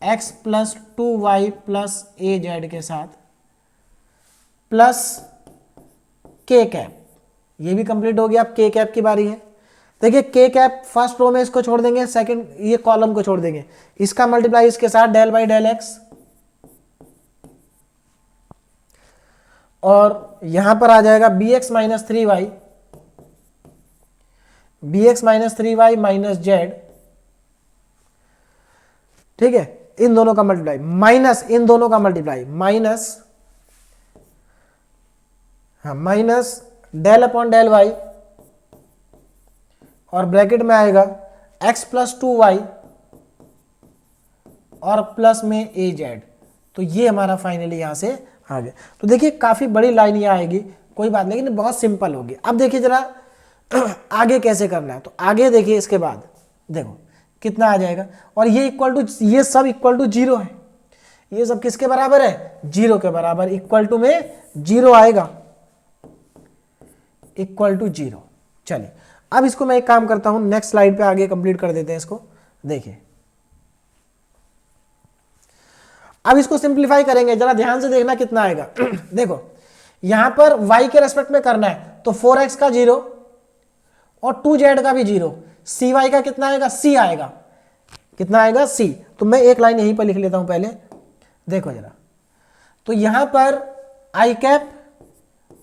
[SPEAKER 1] x प्लस 2y प्लस ए Z के साथ plus k cap. ये भी कंप्लीट हो गया। अब k कैप की बारी है। देखिए k कैप फर्स्ट रो में इसको छोड़ देंगे, सेकंड ये कॉलम को छोड़ देंगे, इसका मल्टीप्लाई इसके साथ डेल बाई डेल एक्स, और यहां पर आ जाएगा bx minus 3y, bx minus 3y minus Z, ठीक है, इन दोनों का मल्टीप्लाई माइनस इन दोनों का multiply minus del upon del Y, और ब्रैकेट में आएगा x प्लस 2y और प्लस में ए जेड। तो ये हमारा फाइनली यहां से आ गया। तो देखिए काफी बड़ी लाइन ये आएगी, कोई बात नहीं, लेकिन बहुत सिंपल होगी। अब देखिए जरा आगे कैसे करना है। तो आगे देखिए, इसके बाद देखो कितना आ जाएगा, और ये इक्वल टू, ये सब इक्वल टू 0 है, ये सब किसके बराबर है, 0 के बराबर, इक्वल टू में 0 आएगा, इक्वल टू 0। चलिए अब इसको मैं एक काम करता हूं, नेक्स्ट स्लाइड पे आगे कंप्लीट कर देते हैं इसको। देखिए अब इसको सिंप्लीफाई करेंगे, जरा ध्यान से देखना कितना आएगा। देखो यहां पर y के रेस्पेक्ट में करना है, तो 4x का 0 और 2z का भी 0, cy का कितना आएगा, c आएगा, कितना आएगा, c। तो मैं एक लाइन यहीं पर लिख लेता हूं पहले, देखो जरा। तो यहां पर i कैप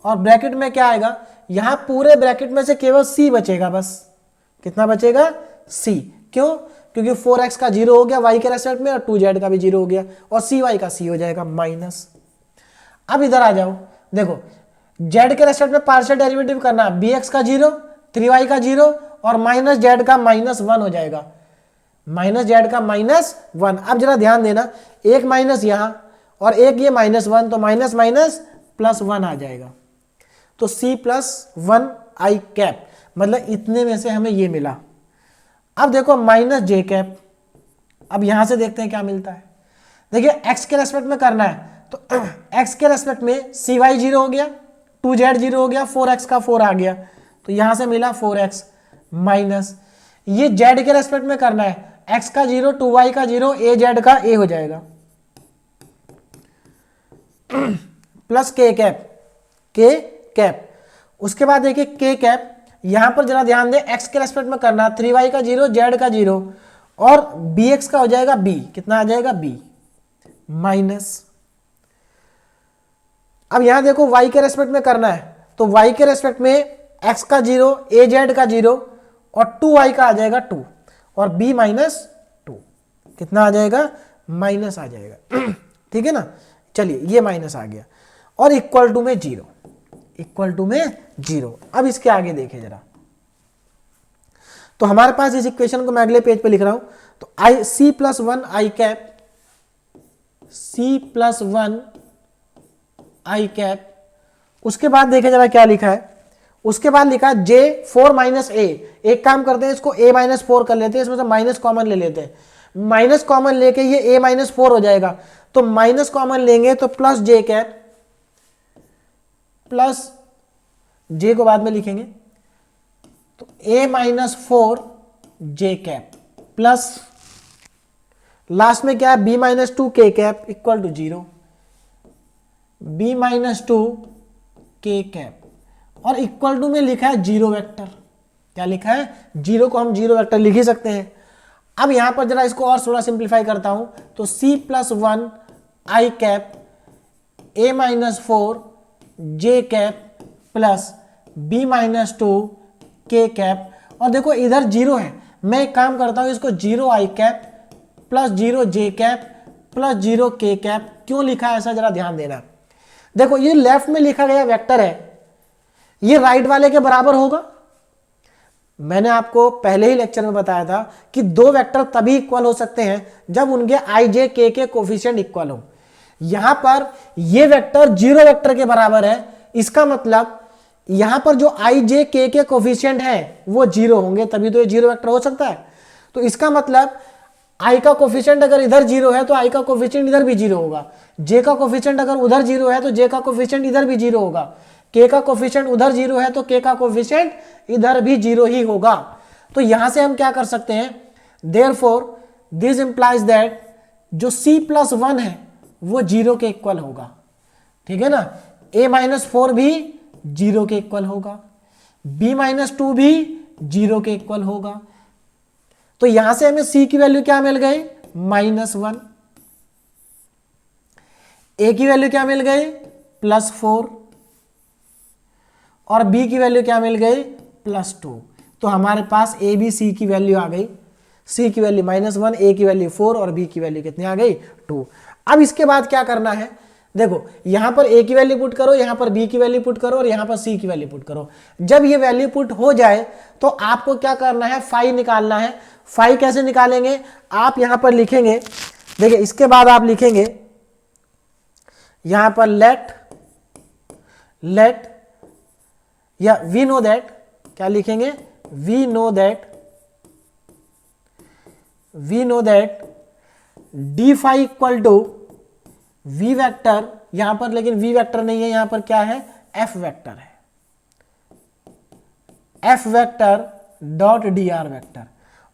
[SPEAKER 1] और ब्रैकेट में क्या आएगा, यहां पूरे ब्रैकेट में से केवल c बचेगा, बस कितना बचेगा, c। क्यों, क्योंकि 4x का 0 हो गया y के रेस्पेक्ट में, और 2z का भी 0 हो गया, और cy का c हो जाएगा माइनस। अब इधर आ जाओ, देखो z के रेस्पेक्ट में पार्शियल डेरिवेटिव करना, bx का 0, 3y का 0 और माइनस z का -1 हो जाएगा, माइनस z का -1। अब जरा ध्यान देना, एक माइनस यहां और एक ये -1, तो माइनस माइनस प्लस 1 आ जाएगा। तो c प्लस 1 i कैप, मतलब इतने में से हमें ये मिला। अब देखो माइनस j कैप, अब यहां से देखते हैं क्या मिलता है। देखिए x के रेस्पेक्ट में करना है, तो x के रेस्पेक्ट में cy 0 हो गया, 2z 0 हो गया, 4x का 4 आ गया, तो यहां से मिला 4x माइनस, ये z के रेस्पेक्ट में करना है, x का 0, 2y का 0, a z का a हो जाएगा, प्लस k कैप। उसके बाद देखिए k कैप, यहां पर जरा ध्यान दें, x के रेस्पेक्ट में करना, 3y का 0, z का 0 और bx का हो जाएगा b, कितना आ जाएगा, b माइनस। अब यहां देखो y के रेस्पेक्ट में करना है, तो y के रेस्पेक्ट में x का 0, a z का 0 और 2y का आ जाएगा 2 और b माइनस 2, कितना आ जाएगा, माइनस आ जाएगा। ठीक है ना, चलिए ये माइनस आ गया, और इक्वल टू में 0, इक्वल टू में 0। अब इसके आगे देखें जरा, तो हमारे पास इस इक्वेशन को मैं अगले पेज पे लिख रहा हूं, तो c plus 1 i cap, c plus 1 i cap. उसके बाद देखें जरा क्या लिखा है, उसके बाद लिखा है j 4 माइनस a। एक काम करते हैं, इसको a माइनस 4 कर लेते हैं, इसमें से माइनस कॉमन ले लेते हैं, माइनस कॉमन लेके ये a माइनस 4 हो जाएगा, तो माइनस कॉमन लेंगे तो plus j cap, plus j को बाद में लिखेंगे, तो a minus 4 j cap, plus last में क्या है, b minus 2 k cap equal to 0, b minus 2 k cap, और इक्वल टू में लिखा है 0 वेक्टर। क्या लिखा है, 0 को हम 0 वेक्टर लिख ही सकते हैं। अब यहां पर जरा इसको और थोड़ा सिंप्लीफाई करता हूं, तो c plus 1 i cap, a minus 4 j cap plus b minus 2 k cap, और देखो इधर 0 है, मैं एक काम करता हूं, इसको 0 i cap plus 0 j cap plus 0 k cap. क्यों लिखा है ऐसा, जरा ध्यान देना। देखो ये लेफ्ट में लिखा गया वेक्टर है, ये राइट वाले के बराबर होगा, मैंने आपको पहले ही लेक्चर में बताया था कि दो वेक्टर तभी इक्वल हो सकते हैं जब उनके आई जे के कोफिशिएंट इक्वल हो। यहां पर ये वेक्टर जीरो वेक्टर के बराबर है, इसका मतलब यहां पर जो आई जे के कोफिशिएंट है वो जीरो होंगे, तभी तो ये जीरो वेक्टर हो सकता है। तो इसका मतलब आई का कोफिशिएंट अगर इधर जीरो है तो आई का कोफिशिएंट इधर भी जीरो होगा, जे का कोफिशिएंट अगर उधर जीरो है तो जे का कोफिशिएंट इधर भी जीरो होगा, के का कोफिशिएंट उधर जीरो है तो के का कोफिशिएंट इधर भी जीरो ही होगा। तो यहां से हम क्या कर सकते हैं, देयरफॉर दिस इंप्लाइज दैट जो c+1 है वो जीरो के इक्वल होगा, ठीक है ना। a-4 भी जीरो के इक्वल होगा, b-2 भी जीरो के इक्वल होगा। तो यहां से हमें c की वैल्यू क्या मिल गई, -1, a की वैल्यू क्या मिल गई, +4 और b की वैल्यू क्या मिल गई, +2। तो हमारे पास a b c की वैल्यू आ गई, c की वैल्यू -1, a की वैल्यू 4 और b की वैल्यू कितनी आ गई, 2। अब इसके बाद क्या करना है, देखो यहां पर a की वैल्यू पुट करो, यहां पर b की वैल्यू पुट करो और यहां पर c की वैल्यू पुट करो। जब ये वैल्यू पुट हो जाए तो आपको क्या करना है, फाई निकालना है। फाई कैसे निकालेंगे, आप यहां पर लिखेंगे, देखिए इसके बाद आप लिखेंगे यहां पर लेट या वी नो दैट, क्या लिखेंगे, we know that D phi equal to V vector, यहां पर लेकिन वी वेक्टर नहीं है, यहां पर क्या है, एफ वेक्टर है, F vector dot D R vector.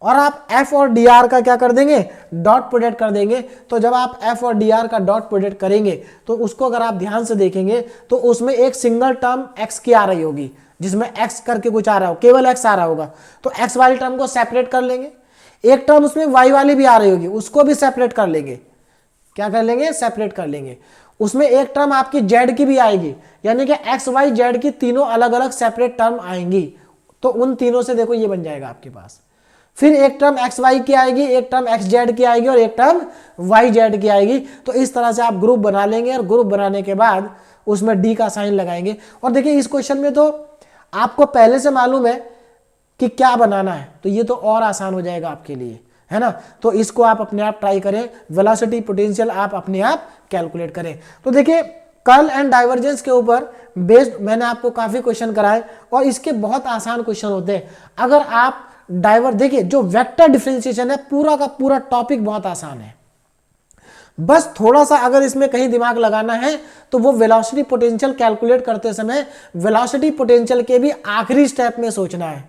[SPEAKER 1] और आप एफ और डी आर का क्या कर देंगे, डॉट प्रोडक्ट कर देंगे। तो जब आप एफ और डी आर का डॉट प्रोडक्ट करेंगे तो उसको अगर आप ध्यान से देखेंगे तो उसमें एक सिंगल टर्म एक्स की आ रही होगी, जिसमें एक्स करके कुछ आ रहा हो, केवल एक्स आ रहा होगा, तो एक्स वाली टर्म को सेपरेट कर लेंगे। एक टर्म उसमें वाई वाली भी आ रही होगी, उसको भी सेपरेट कर लेंगे। क्या कर लेंगे, सेपरेट कर लेंगे। उसमें एक टर्म आपकी जेड की भी आएगी, यानी कि एक्स वाई जेड की तीनों अलग अलग सेपरेट टर्म आएंगी। तो उन तीनों से देखो ये बन जाएगा आपके पास। फिर एक टर्म एक्स वाई की आएगी, एक टर्म एक्स जेड की आएगी और एक टर्म वाई जेड की आएगी। तो इस तरह से आप ग्रुप बना लेंगे और ग्रुप बनाने के बाद उसमें डी का साइन लगाएंगे। और देखिए इस क्वेश्चन में तो आपको पहले से मालूम है कि क्या बनाना है, तो ये तो और आसान हो जाएगा आपके लिए, है ना। तो इसको आप अपने आप ट्राई करें, वेलोसिटी पोटेंशियल आप अपने आप कैलकुलेट करें। तो देखिए कर्ल एंड डाइवर्जेंस के ऊपर बेस्ड मैंने आपको काफी क्वेश्चन कराए और इसके बहुत आसान क्वेश्चन होते हैं। अगर आप देखिए जो वेक्टर डिफरेंशिएशन है पूरा का पूरा टॉपिक बहुत आसान है, बस थोड़ा सा अगर इसमें कहीं दिमाग लगाना है तो वो वेलोसिटी पोटेंशियल कैलकुलेट करते समय वेलोसिटी पोटेंशियल के भी आखिरी स्टेप में सोचना है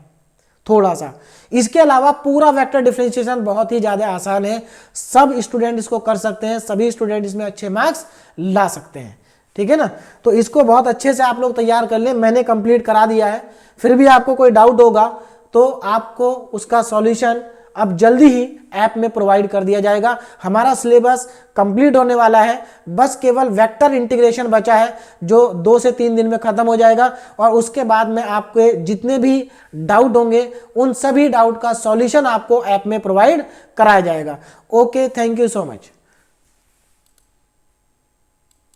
[SPEAKER 1] थोड़ा सा। इसके अलावा पूरा वेक्टर डिफरेंशिएशन बहुत ही ज्यादा आसान है, सब स्टूडेंट इसको कर सकते हैं, सभी स्टूडेंट इसमें अच्छे मार्क्स ला सकते हैं, ठीक है ना। तो इसको बहुत अच्छे से आप लोग तैयार कर लें, मैंने कंप्लीट करा दिया है। फिर भी आपको कोई डाउट होगा तो आपको उसका सॉल्यूशन अब जल्दी ही ऐप में प्रोवाइड कर दिया जाएगा। हमारा सिलेबस कंप्लीट होने वाला है, बस केवल वेक्टर इंटीग्रेशन बचा है जो 2 से 3 दिन में खत्म हो जाएगा। और उसके बाद में आपके जितने भी डाउट होंगे उन सभी डाउट का सॉल्यूशन आपको ऐप में प्रोवाइड कराया जाएगा। Okay, thank you so much.